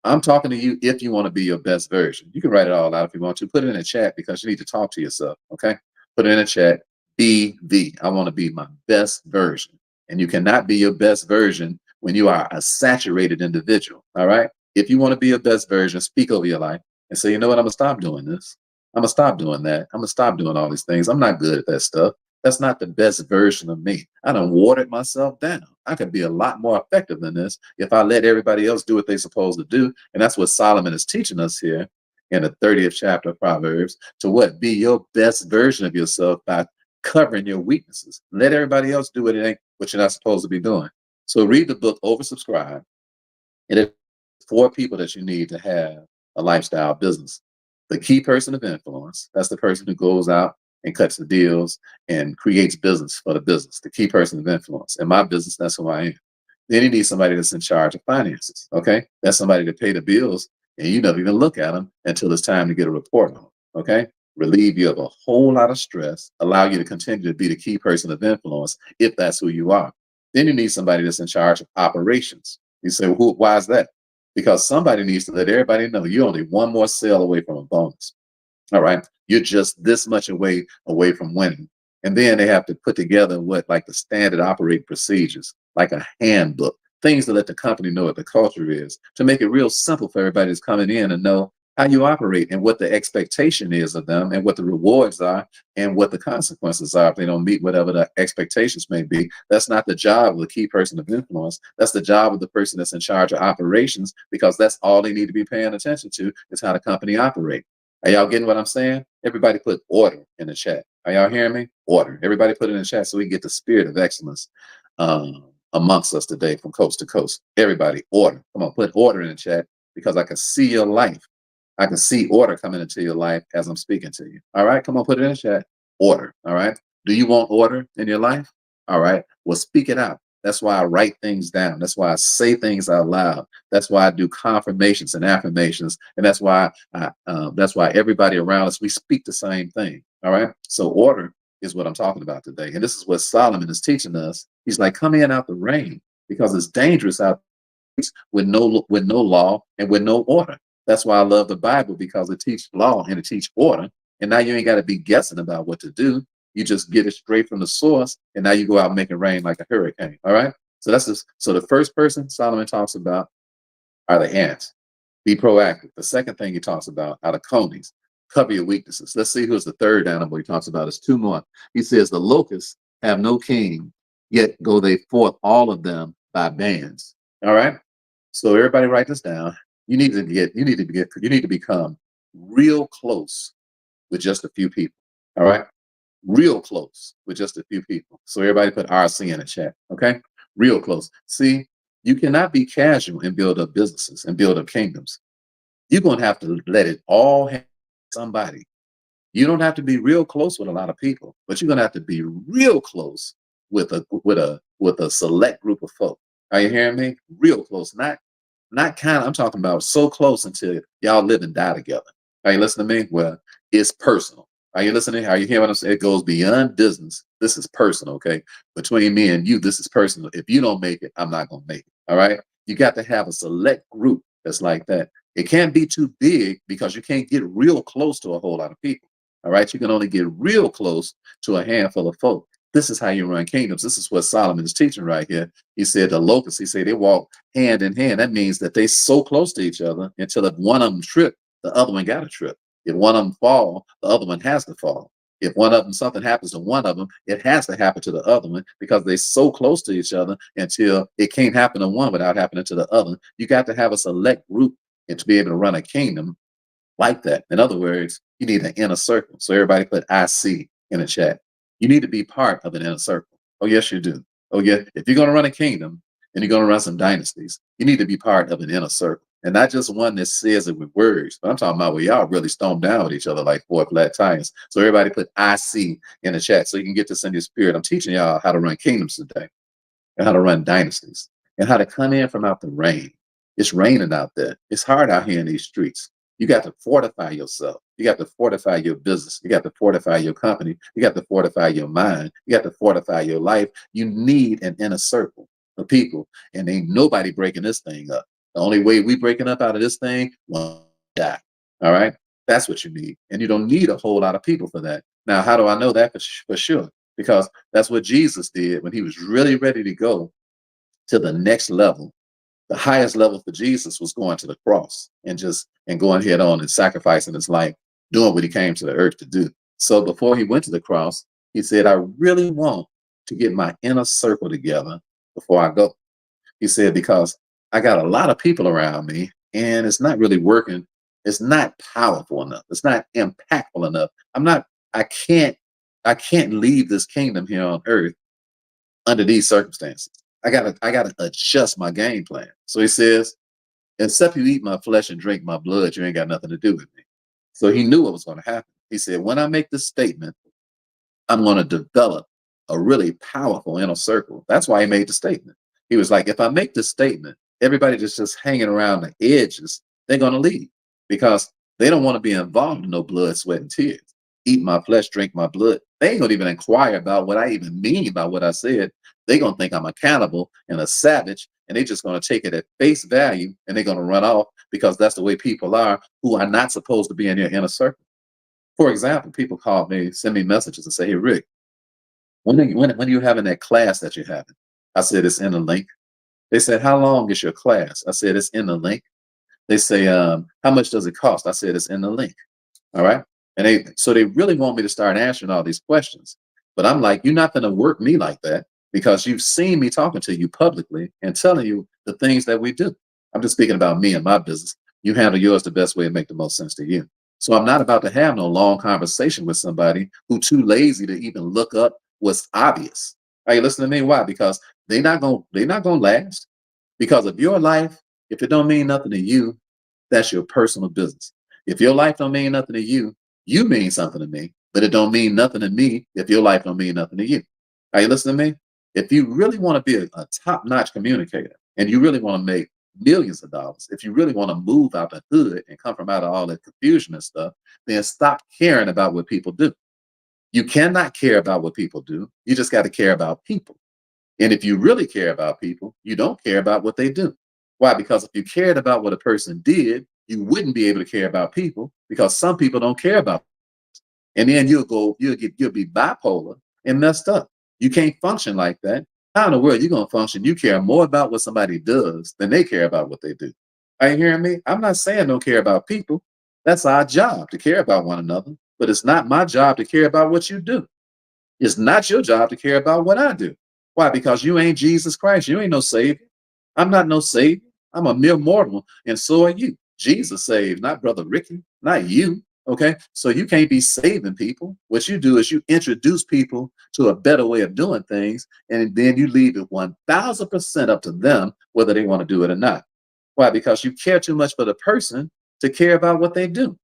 I'm talking to you, if you want to be your best version. You can write it all out if you want to. Put it in the chat, because you need to talk to yourself. Okay. Put it in the chat. BV. I want to be my best version. And you cannot be your best version when you are a saturated individual. All right. If you want to be your best version, speak over your life and say, you know what, I'm gonna stop doing this. I'm gonna stop doing that. I'm gonna stop doing all these things. I'm not good at that stuff. That's not the best version of me. I done watered myself down. I could be a lot more effective than this if I let everybody else do what they're supposed to do. And that's what Solomon is teaching us here in the 30th chapter of Proverbs, to what? Be your best version of yourself by covering your weaknesses. Let everybody else do what you're not supposed to be doing. So read the book Oversubscribed. And it's four people that you need to have a lifestyle business. The key person of influence, that's the person who goes out and cuts the deals and creates business for the business. The key person of influence. In my business, that's who I am. Then you need somebody that's in charge of finances. Okay. That's somebody to pay the bills, and you never even look at them until it's time to get a report on them. Okay. Relieve you of a whole lot of stress, allow you to continue to be the key person of influence if that's who you are. Then you need somebody that's in charge of operations. You say, well, why is that? Because somebody needs to let everybody know you're only one more sale away from a bonus. All right. You're just this much away from winning. And then they have to put together like the standard operating procedures, like a handbook, things to let the company know what the culture is, to make it real simple for everybody that's coming in and know how you operate and what the expectation is of them and what the rewards are and what the consequences are if they don't meet whatever the expectations may be. That's not the job of the key person of influence. That's the job of the person that's in charge of operations, because that's all they need to be paying attention to, is how the company operates. Are y'all getting what I'm saying? Everybody put order in the chat. Are y'all hearing me? Order. Everybody put it in the chat so we can get the spirit of excellence amongst us today from coast to coast. Everybody, order. Come on, put order in the chat, because I can see your life. I can see order coming into your life as I'm speaking to you. All right, come on, put it in the chat. Order. All right. Do you want order in your life? All right. Well, speak it out. That's why I write things down. That's why I say things out loud. That's why I do confirmations and affirmations, and that's why everybody around us, we speak the same thing. All right. So order is what I'm talking about today, and this is what Solomon is teaching us. He's like, come in out the rain, because it's dangerous out with no law and with no order. That's why I love the Bible, because it teaches law and it teaches order. And now you ain't got to be guessing about what to do. You just get it straight from the source, and now you go out and make it rain like a hurricane. All right. So so the first person Solomon talks about are the ants. Be proactive. The second thing he talks about are the conies. Cover your weaknesses. Let's see who's the third animal he talks about. It's two more. He says the locusts have no king, yet go they forth all of them by bands. All right. So everybody write this down. You need to become real close with just a few people. All right. Real close with just a few people. So everybody put RC in the chat. Okay. Real close. See, you cannot be casual and build up businesses and build up kingdoms. You're going to have to let it all have somebody. You don't have to be real close with a lot of people, but you're gonna have to be real close with a select group of folk. Are you hearing me? Real close, not kind of. I'm talking about so close until y'all live and die together. Are you listening to me? Well, it's personal. Are you listening? Are you hearing what I'm saying? It goes beyond business. This is personal, okay? Between me and you, this is personal. If you don't make it, I'm not gonna make it. All right? You got to have a select group that's like that. It can't be too big because you can't get real close to a whole lot of people. All right. You can only get real close to a handful of folk. This is how you run kingdoms. This is what Solomon is teaching right here. He said the locusts, he said they walk hand in hand. That means that they so close to each other until if one of them trip, the other one got to trip. If one of them fall, the other one has to fall. If one of them, something happens to one of them, it has to happen to the other one because they're so close to each other until it can't happen to one without happening to the other. You got to have a select group and to be able to run a kingdom like that. In other words, you need an inner circle. So everybody put IC in the chat. You need to be part of an inner circle. Oh, yes, you do. Oh, yeah. If you're going to run a kingdom and you're going to run some dynasties, you need to be part of an inner circle. And not just one that says it with words, but I'm talking about where y'all really stone down with each other like four flat tires. So everybody put IC in the chat so you can get this in your spirit. I'm teaching y'all how to run kingdoms today and how to run dynasties and how to come in from out the rain. It's raining out there. It's hard out here in these streets. You got to fortify yourself. You got to fortify your business. You got to fortify your company. You got to fortify your mind. You got to fortify your life. You need an inner circle of people, and ain't nobody breaking this thing up. The only way we breaking up out of this thing, well, die. All right, that's what you need, and you don't need a whole lot of people for that. Now, how do I know that for sure? Because that's what Jesus did when he was really ready to go to the next level. The highest level for Jesus was going to the cross and going head on and sacrificing his life, doing what he came to the earth to do. So before he went to the cross, he said, I really want to get my inner circle together before I go. He said, because I got a lot of people around me and it's not really working. It's not powerful enough. It's not impactful enough. I can't, I can't leave this kingdom here on earth under these circumstances. I gotta adjust my game plan. So he says, except you eat my flesh and drink my blood, you ain't got nothing to do with me. So he knew what was going to happen. He said, when I make this statement, I'm going to develop a really powerful inner circle. That's why he made the statement. He was like, if I make this statement, everybody that's just hanging around the edges, they're going to leave because they don't want to be involved in no blood, sweat, and tears. Eat my flesh, drink my blood. They ain't gonna even inquire about what I even mean by what I said. They gonna think I'm a cannibal and a savage, and they just gonna take it at face value, and they're gonna run off because that's the way people are who are not supposed to be in your inner circle. For example, people call me, send me messages and say, "Hey, Rick, when are you having that class that you're having?" I said, "It's in the link." They said, "How long is your class?" I said, "It's in the link." They say, "How much does it cost?" I said, "It's in the link." All right. And they really want me to start answering all these questions. But I'm like, you're not going to work me like that because you've seen me talking to you publicly and telling you the things that we do. I'm just speaking about me and my business. You handle yours the best way to make the most sense to you. So I'm not about to have no long conversation with somebody who too lazy to even look up what's obvious. Are you listening to me? Why? Because they're not gonna last. Because of your life, if it don't mean nothing to you, that's your personal business. If your life don't mean nothing to you, you mean something to me, but it don't mean nothing to me if your life don't mean nothing to you. Are you listening to me? If you really want to be a top-notch communicator and you really want to make millions of dollars, if you really want to move out the hood and come from out of all that confusion and stuff, then stop caring about what people do. You cannot care about what people do. You just got to care about people. And if you really care about people, you don't care about what they do. Why? Because if you cared about what a person did, you wouldn't be able to care about people because some people don't care about. And then you'll be bipolar and messed up. You can't function like that. How in the world are you gonna function? You care more about what somebody does than they care about what they do. Are you hearing me? I'm not saying don't care about people. That's our job to care about one another, but it's not my job to care about what you do. It's not your job to care about what I do. Why? Because you ain't Jesus Christ. You ain't no savior. I'm not no savior. I'm a mere mortal, and so are you. Jesus saved, not Brother Ricky, not you. Okay, so you can't be saving people. What you do is you introduce people to a better way of doing things, and then you leave it 1000% up to them whether they want to do it or not. Why? Because you care too much for the person to care about what they do.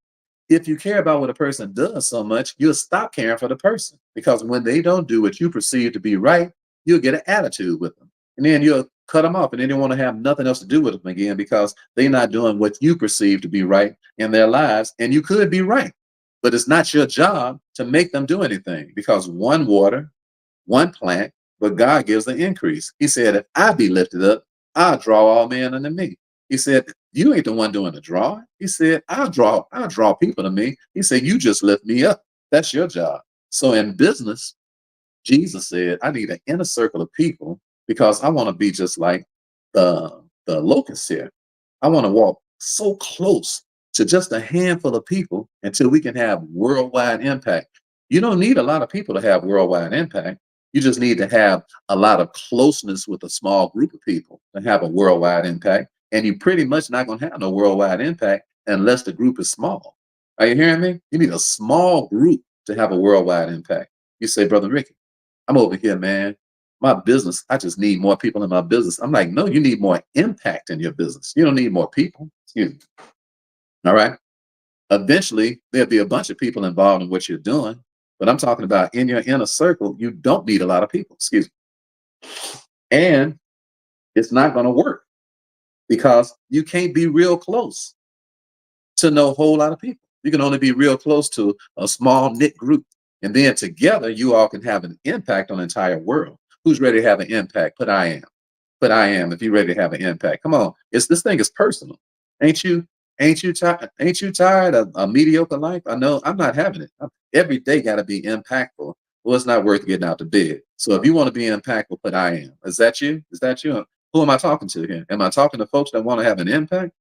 If you care about what a person does so much, you'll stop caring for the person, because when they don't do what you perceive to be right, you'll get an attitude with them. And then you'll cut them off, and then you want to have nothing else to do with them again because they're not doing what you perceive to be right in their lives. And you could be right, but it's not your job to make them do anything, because one water, one plant, but God gives the increase. He said, if I be lifted up, I'll draw all men unto me. He said, you ain't the one doing the drawing. He said, I'll draw people to me. He said, you just lift me up. That's your job. So in business, Jesus said, I need an inner circle of people because I want to be just like the locusts here. I want to walk so close to just a handful of people until we can have worldwide impact. You don't need a lot of people to have worldwide impact. You just need to have a lot of closeness with a small group of people to have a worldwide impact. And you pretty much not going to have no worldwide impact unless the group is small. Are you hearing me? You need a small group to have a worldwide impact. You say, Brother Ricky, I'm over here, man. My business, I just need more people in my business. I'm like, no, you need more impact in your business. You don't need more people. Excuse me. All right. Eventually, there'll be a bunch of people involved in what you're doing. But I'm talking about in your inner circle, you don't need a lot of people. Excuse me. And it's not going to work because you can't be real close to know a whole lot of people. You can only be real close to a small knit group. And then together, you all can have an impact on the entire world. Who's ready to have an impact? Put I am. Put I am if you're ready to have an impact. Come on. This thing is personal. Ain't you? Ain't you tired of a mediocre life? I know I'm not having it. Every day got to be impactful. Well, it's not worth getting out of bed. So if you want to be impactful, put I am. Is that you? Is that you? Who am I talking to here? Am I talking to folks that want to have an impact?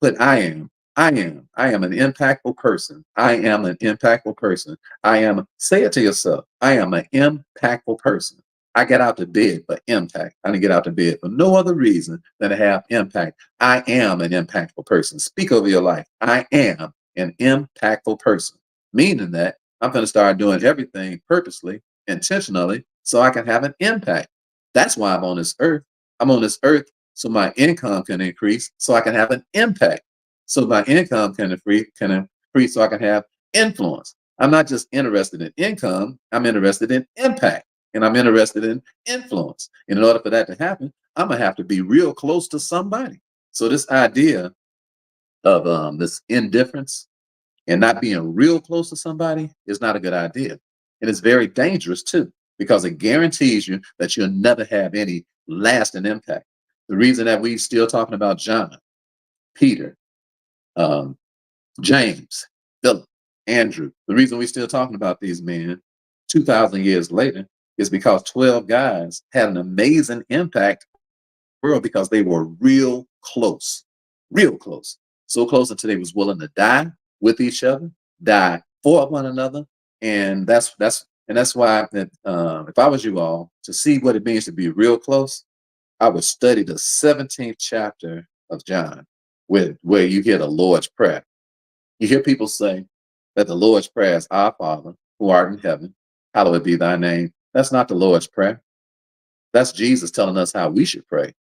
Put I am. I am. I am an impactful person. I am an impactful person. I am, say it to yourself. I am an impactful person. I get out to bed for impact. I didn't get out to bed for no other reason than to have impact. I am an impactful person. Speak over your life. I am an impactful person. Meaning that I'm going to start doing everything purposely, intentionally, so I can have an impact. That's why I'm on this earth. I'm on this earth so my income can increase, so I can have an impact. So my income can increase so I can have influence. I'm not just interested in income, I'm interested in impact, and I'm interested in influence. And in order for that to happen, I'm gonna have to be real close to somebody. So this idea of this indifference and not being real close to somebody is not a good idea. And it's very dangerous too, because it guarantees you that you'll never have any lasting impact. The reason that we still talking about John, Peter, um, James, Philip, Andrew, the reason we're still talking about these men 2,000 years later is because 12 guys had an amazing impact on the world because they were real close. So close until they was willing to die with each other, die for one another. And that's why that if I was you all to see what it means to be real close, I would study the 17th chapter of John, where you hear the Lord's Prayer. You hear people say that the Lord's Prayer is our Father who art in heaven, hallowed be thy name. That's not the Lord's Prayer. That's Jesus telling us how we should pray.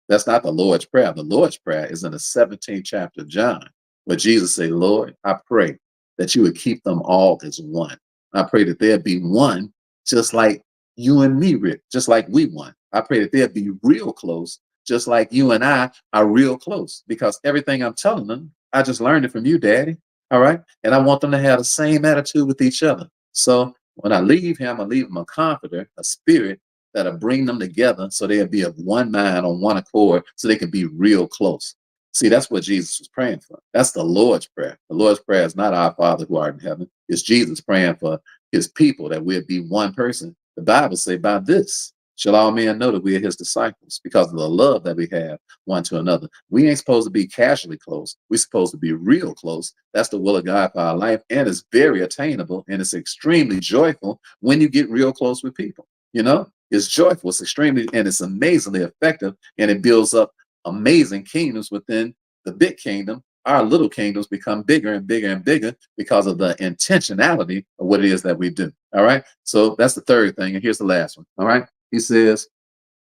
That's not the Lord's Prayer. The Lord's Prayer is in the 17th chapter of John, where Jesus said, Lord, I pray that you would keep them all as one. I pray that there be one just like you and me, Rick, just like we one. I pray that they'll be real close, just like you and I are real close, because everything I'm telling them, I just learned it from you, Daddy. All right. And I want them to have the same attitude with each other. So when I leave him, I leave him a comforter, a spirit that'll bring them together so they'll be of one mind on one accord so they can be real close. See, that's what Jesus was praying for. That's the Lord's Prayer. The Lord's Prayer is not our Father who art in heaven. It's Jesus praying for his people that we'll be one person. The Bible say, by this shall all men know that we are his disciples, because of the love that we have one to another. We ain't supposed to be casually close. We're supposed to be real close. That's the will of God for our life. And it's very attainable and it's extremely joyful when you get real close with people, you know? It's joyful, it's extremely, and it's amazingly effective, and it builds up amazing kingdoms within the big kingdom. Our little kingdoms become bigger and bigger and bigger because of the intentionality of what it is that we do. All right. So that's the third thing. And here's the last one. All right. He says,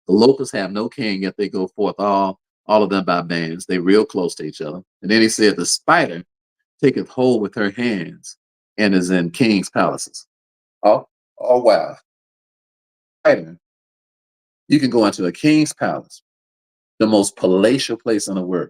the locusts have no king, yet they go forth all of them by bands. They real close to each other. And then he said, the spider taketh hold with her hands and is in king's palaces. Oh, oh wow. Spider, you can go into a king's palace, the most palatial place in the world,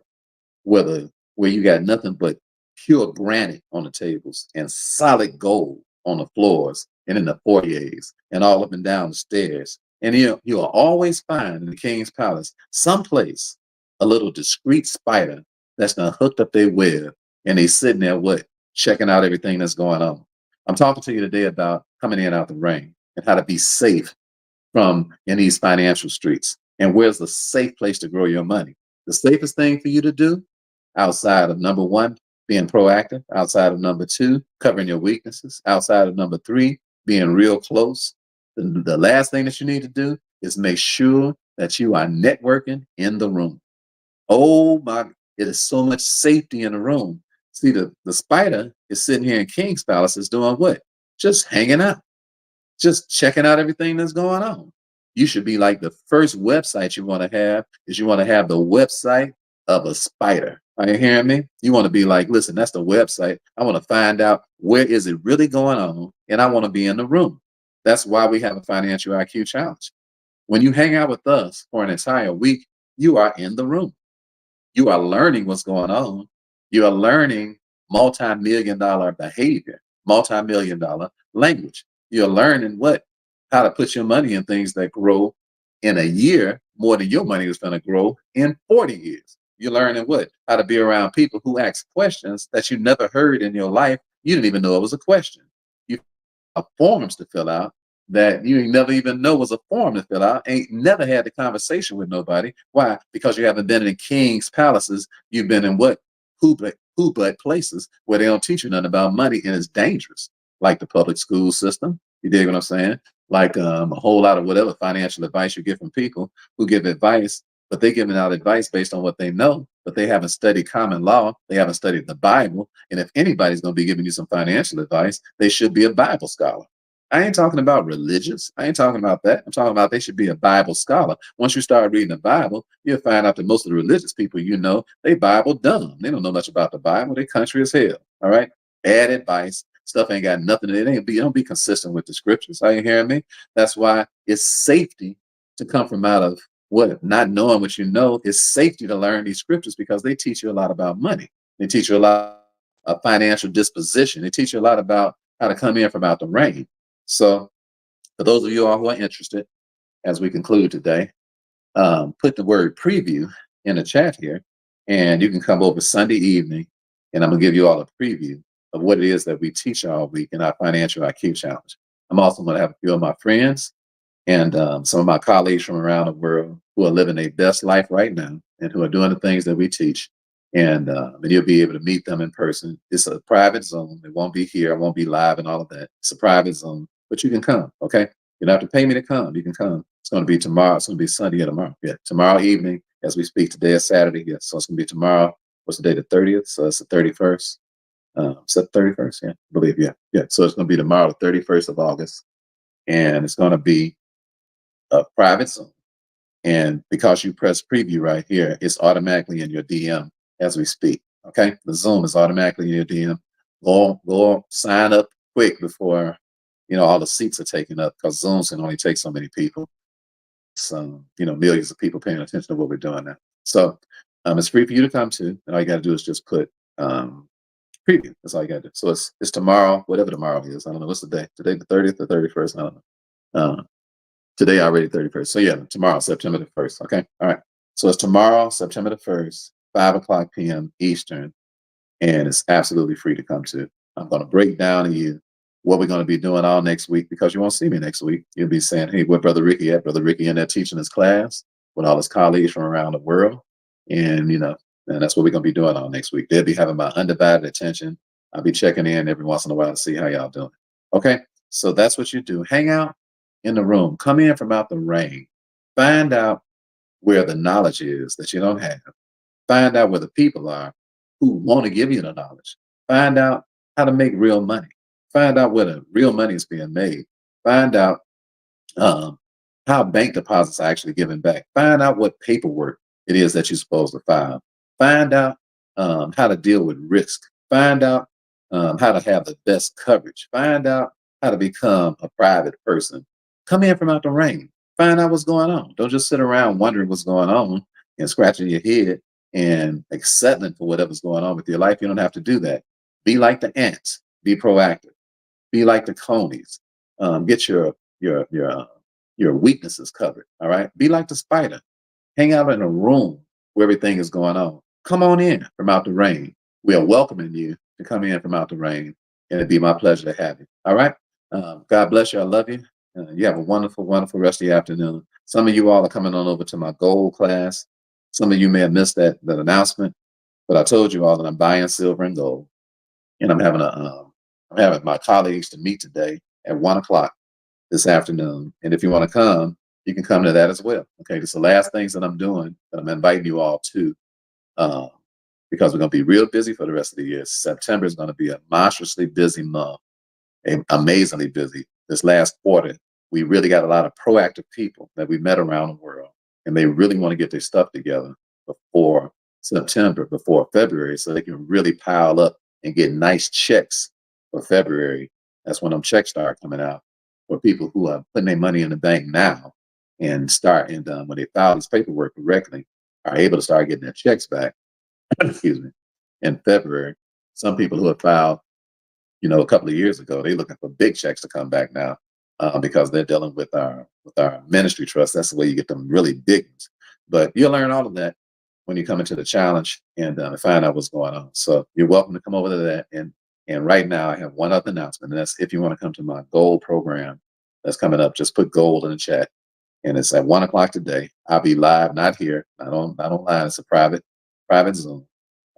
where you got nothing but pure granite on the tables and solid gold on the floors and in the foyers and all up and down the stairs. And you'll always find in the king's palace someplace a little discreet spider that's done hooked up their web, and they sitting there what, checking out everything that's going on. I'm talking to you today about coming in out the rain and how to be safe from in these financial streets. And where's the safe place to grow your money? The safest thing for you to do, outside of number one, being proactive, outside of number two, covering your weaknesses, outside of number three, being real close. The last thing that you need to do is make sure that you are networking in the room. Oh my, it is so much safety in the room. See, the spider is sitting here in King's Palace is doing what? Just hanging out, just checking out everything that's going on. You should be like the first website you want to have is you want to have the website of a spider. Are you hearing me? You want to be like, listen, that's the website. I want to find out where is it really going on, and I want to be in the room. That's why we have a financial IQ challenge. When you hang out with us for an entire week, you are in the room. You are learning what's going on. You are learning multi-million dollar behavior, multi-million dollar language. You're learning what? How to put your money in things that grow in a year more than your money is going to grow in 40 years. You're learning what? How to be around people who ask questions that you never heard in your life. You didn't even know it was a question. You have forms to fill out that you ain't never even know was a form to fill out. Ain't never had the conversation with nobody. Why? Because you haven't been in king's palaces. You've been in what? Who but places where they don't teach you nothing about money, and it's dangerous, like the public school system. You dig what I'm saying? Like a whole lot of whatever financial advice you get from people who give advice, but they're giving out advice based on what they know, but they haven't studied common law. They haven't studied the Bible. And if anybody's going to be giving you some financial advice, they should be a Bible scholar. I ain't talking about religious. I ain't talking about that. I'm talking about they should be a Bible scholar. Once you start reading the Bible, you'll find out that most of the religious people you know, they Bible dumb. They don't know much about the Bible. They country as hell. All right. Bad advice. Stuff ain't got nothing. It don't be consistent with the scriptures. Are you hearing me? That's why it's safety to come from out of what? Not knowing what you know. It's safety to learn these scriptures because they teach you a lot about money. They teach you a lot of financial disposition. They teach you a lot about how to come in from out the rain. So for those of you all who are interested, as we conclude today, put the word preview in the chat here, and you can come over Sunday evening, and I'm gonna give you all a preview of what it is that we teach all week in our financial IQ challenge. I'm also gonna have a few of my friends and some of my colleagues from around the world who are living their best life right now and who are doing the things that we teach. And you'll be able to meet them in person. It's a private Zoom. It won't be here. It won't be live and all of that. It's a private Zoom, but you can come. Okay. You don't have to pay me to come. You can come. It's going to be tomorrow. It's going to be Sunday or tomorrow. Yeah. Tomorrow evening, as we speak, today is Saturday. Yeah. So it's going to be tomorrow. What's the day? The 30th. So it's the 31st. Is that the 31st? Yeah. I believe. Yeah. Yeah. So it's going to be tomorrow, the 31st of August. And it's going to be a private Zoom. And because you press preview right here, it's automatically in your DM as we speak. Okay. The Zoom is automatically in your DM. Go sign up quick before, all the seats are taken up, because Zooms can only take so many people. So, millions of people paying attention to what we're doing now. So it's free for you to come to. And all you got to do is just put preview. That's all you got to do. So it's tomorrow, whatever tomorrow is. I don't know. What's the day? Today, the 30th or 31st? I don't know. Today already 31st. So yeah, tomorrow, September the 1st. Okay. All right. So it's tomorrow, September the 1st, 5:00 p.m. Eastern. And it's absolutely free to come to. I'm going to break down to you what we're going to be doing all next week, because you won't see me next week. You'll be saying, hey, where Brother Ricky at? Brother Ricky in there teaching his class with all his colleagues from around the world. And, and that's what we're going to be doing all next week. They'll be having my undivided attention. I'll be checking in every once in a while to see how y'all doing. Okay. So that's what you do. Hang out. in the room. Come in from out the rain. Find out where the knowledge is that you don't have. Find out where the people are who want to give you the knowledge. Find out how to make real money. Find out where the real money is being made. Find out um, how bank deposits are actually given back. Find out what paperwork it is that you're supposed to file. Find out how to deal with risk. Find out how to have the best coverage. Find out how to become a private person. Come in from out the rain. Find out what's going on. Don't just sit around wondering what's going on and scratching your head and like settling for whatever's going on with your life. You don't have to do that. Be like the ants. Be proactive. Be like the conies. Get your your uh, your weaknesses covered. All right. Be like the spider. Hang out in a room where everything is going on. Come on in from out the rain. We are welcoming you to come in from out the rain, and it'd be my pleasure to have you. All right. God bless you. I love you. You have a wonderful, wonderful rest of your afternoon. Some of you all are coming on over to my gold class. Some of you may have missed that announcement, but I told you all that I'm buying silver and gold, and I'm having my colleagues to meet today at 1 o'clock this afternoon. And if you want to come, you can come to that as well. Okay, this is the last things that I'm doing that I'm inviting you all to, um, because we're going to be real busy for the rest of the year. September is going to be a monstrously busy month, amazingly busy. This last quarter, we really got a lot of proactive people that we met around the world, and they really want to get their stuff together before September, before February, so they can really pile up and get nice checks for February. That's when them checks start coming out for people who are putting their money in the bank now and start and when they file this paperwork correctly, are able to start getting their checks back. Excuse me, in February. Some people who have filed, a couple of years ago, they're looking for big checks to come back now because they're dealing with our ministry trust. That's the way you get them really big ones. But you'll learn all of that when you come into the challenge and find out what's going on. So you're welcome to come over to that. And right now, I have one other announcement, and that's if you want to come to my gold program that's coming up. Just put gold in the chat, and it's at 1 o'clock today. I'll be live, not here, not online. It's a private Zoom.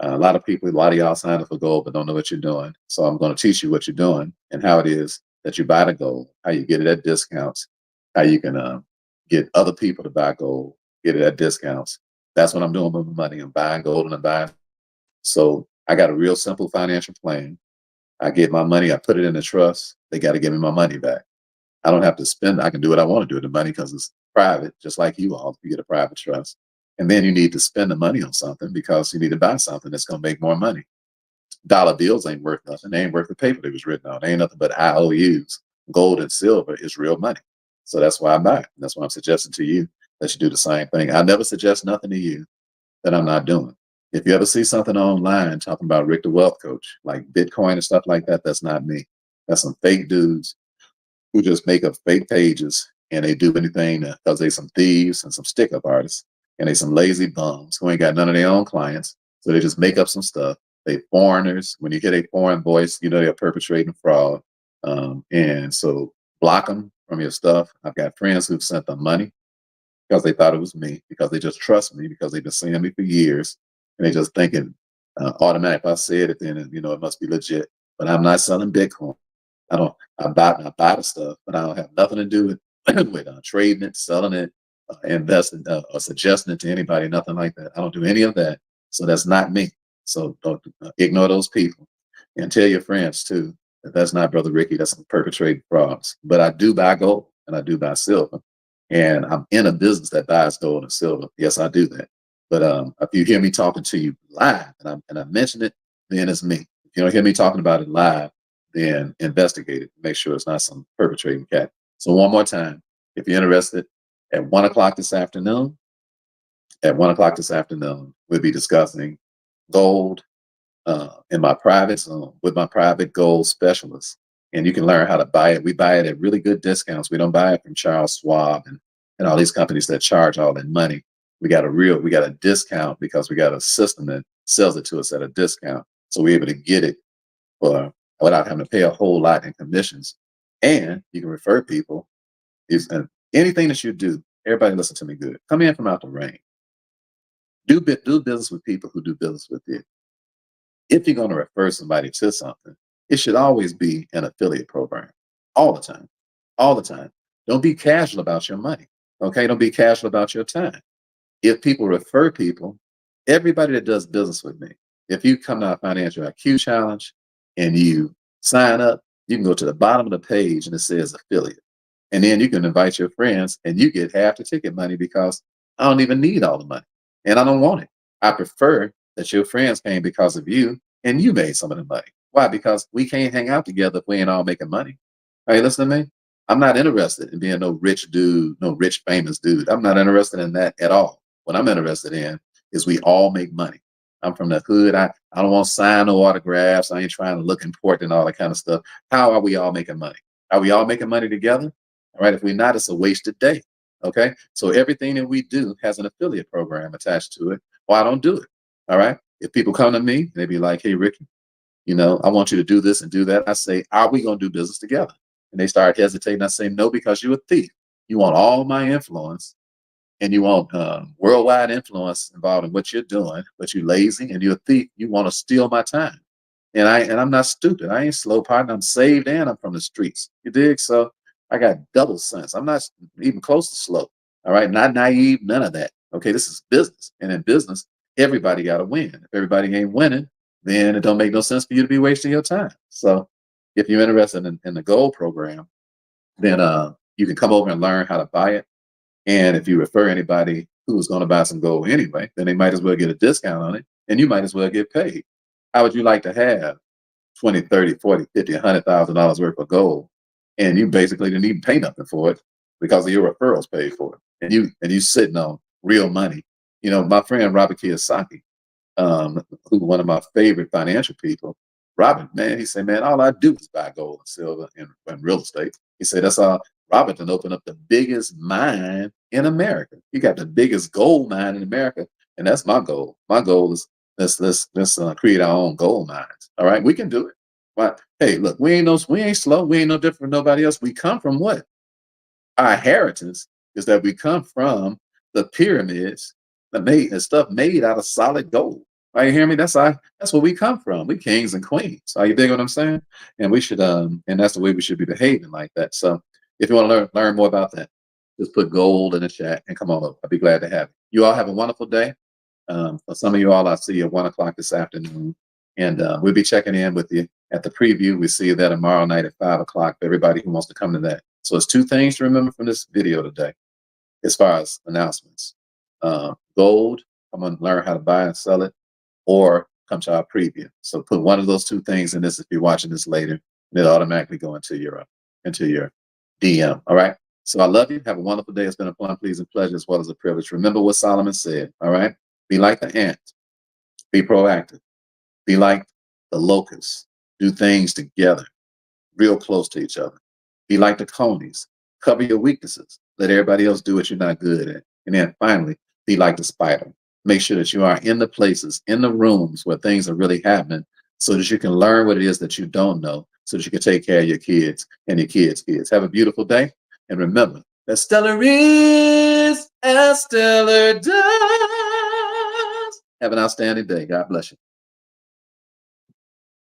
A lot of people, a lot of y'all signed up for gold, but don't know what you're doing. So I'm going to teach you what you're doing and how it is that you buy the gold, how you get it at discounts, how you can get other people to buy gold, get it at discounts. That's what I'm doing with my money. I'm buying gold and I'm buying. So I got a real simple financial plan. I get my money, I put it in the trust. They got to give me my money back. I don't have to spend. I can do what I want to do with the money because it's private, just like you all. You get a private trust, and then you need to spend the money on something because you need to buy something that's going to make more money. Dollar bills ain't worth nothing. They ain't worth the paper they was written on. They ain't nothing but IOUs. Gold and silver is real money. So that's why I buy it. And that's why I'm suggesting to you that you do the same thing. I never suggest nothing to you that I'm not doing. If you ever see something online talking about Rick the Wealth Coach, like Bitcoin and stuff like that, that's not me. That's some fake dudes who just make up fake pages and they do anything because they some thieves and some stick up artists and they some lazy bums who ain't got none of their own clients. So they just make up some stuff. They foreigners. When you get a foreign voice, they're perpetrating fraud. And so block them from your stuff. I've got friends who've sent them money because they thought it was me, because they just trust me, because they've been seeing me for years, and they just thinking automatic. If I said it, then it must be legit. But I'm not selling Bitcoin. I don't. I buy the stuff, but I don't have nothing to do with with trading it, selling it, investing, or suggesting it to anybody. Nothing like that. I don't do any of that. So that's not me. So don't ignore those people, and tell your friends too that that's not Brother Ricky. That's some perpetrating frauds. But I do buy gold and I do buy silver, and I'm in a business that buys gold and silver. Yes, I do that. But if you hear me talking to you live and I mention it, then it's me. If you don't hear me talking about it live, then investigate it. Make sure it's not some perpetrating cat. So one more time, if you're interested, at 1 o'clock this afternoon, we'll be discussing gold in my private zone with my private gold specialist. And you can learn how to buy it. We buy it at really good discounts. We don't buy it from Charles Schwab and all these companies that charge all that money. We got a discount because we got a system that sells it to us at a discount. So we're able to get it for without having to pay a whole lot in commissions. And you can refer people. Anything that you do, everybody listen to me good. Come in from out the rain. Do business with people who do business with you. If you're going to refer somebody to something, it should always be an affiliate program. All the time. All the time. Don't be casual about your money. Okay. Don't be casual about your time. If people refer people, everybody that does business with me, if you come to our financial IQ challenge and you sign up, you can go to the bottom of the page and it says affiliate. And then you can invite your friends and you get half the ticket money because I don't even need all the money and I don't want it. I prefer that your friends came because of you and you made some of the money. Why? Because we can't hang out together if we ain't all making money. Are you listening to me? I'm not interested in being no rich dude, no rich famous dude. I'm not interested in that at all. What I'm interested in is we all make money. I'm from the hood. I don't want to sign no autographs. I ain't trying to look important and all that kind of stuff. How are we all making money? Are we all making money together? All right. If we're not, it's a wasted day. Okay. So everything that we do has an affiliate program attached to it, or I don't do it. All right. If people come to me, they be like, hey, Ricky, I want you to do this and do that. I say, are we going to do business together? And they start hesitating. I say, no, because you're a thief. You want all my influence and you want worldwide influence involved in what you're doing, but you're lazy and you're a thief. You want to steal my time. And I'm not stupid. I ain't slow, partner. I'm saved and I'm from the streets. You dig? So I got double sense. I'm not even close to slow. All right. Not naive, none of that. Okay. This is business. And in business, everybody got to win. If everybody ain't winning, then it don't make no sense for you to be wasting your time. So if you're interested in the gold program, then you can come over and learn how to buy it. And if you refer anybody who's going to buy some gold anyway, then they might as well get a discount on it and you might as well get paid. How would you like to have 20, 30, 40, 50, $100,000 worth of gold and you basically didn't even pay nothing for it because of your referrals paid for it. And you sitting on real money. My friend Robert Kiyosaki, who's one of my favorite financial people, Robert, man, he said, man, all I do is buy gold and silver and real estate. He said, that's all. Robert done opened up the biggest mine in America. He got the biggest gold mine in America. And that's my goal. My goal is let's create our own gold mines. All right. We can do it. But hey, look, we ain't slow. We ain't no different from nobody else. We come from what? Our inheritance is that we come from the pyramids that made and stuff made out of solid gold. Right, you hear me? That's where we come from. We kings and queens. Are you dig what I'm saying? And we should and that's the way we should be behaving like that. So if you want to learn more about that, just put gold in the chat and come on over. I'll be glad to have you. You all have a wonderful day. For some of you all, I'll see you at 1 o'clock this afternoon. And we'll be checking in with you at the preview. We see you there tomorrow night at 5 o'clock for everybody who wants to come to that. So it's two things to remember from this video today as far as announcements. Gold, I'm going to learn how to buy and sell it, or come to our preview. So put one of those two things in this if you're watching this later, and it'll automatically go into your DM. All right. So I love you. Have a wonderful day. It's been a fun, pleasing pleasure as well as a privilege. Remember what Solomon said. All right. Be like the ant. Be proactive. Be like the locust. Do things together, real close to each other. Be like the conies. Cover your weaknesses. Let everybody else do what you're not good at. And then finally, be like the spider. Make sure that you are in the places, in the rooms where things are really happening so that you can learn what it is that you don't know so that you can take care of your kids and your kids' kids. Have a beautiful day. And remember, that stellar is as stellar does. Have an outstanding day. God bless you.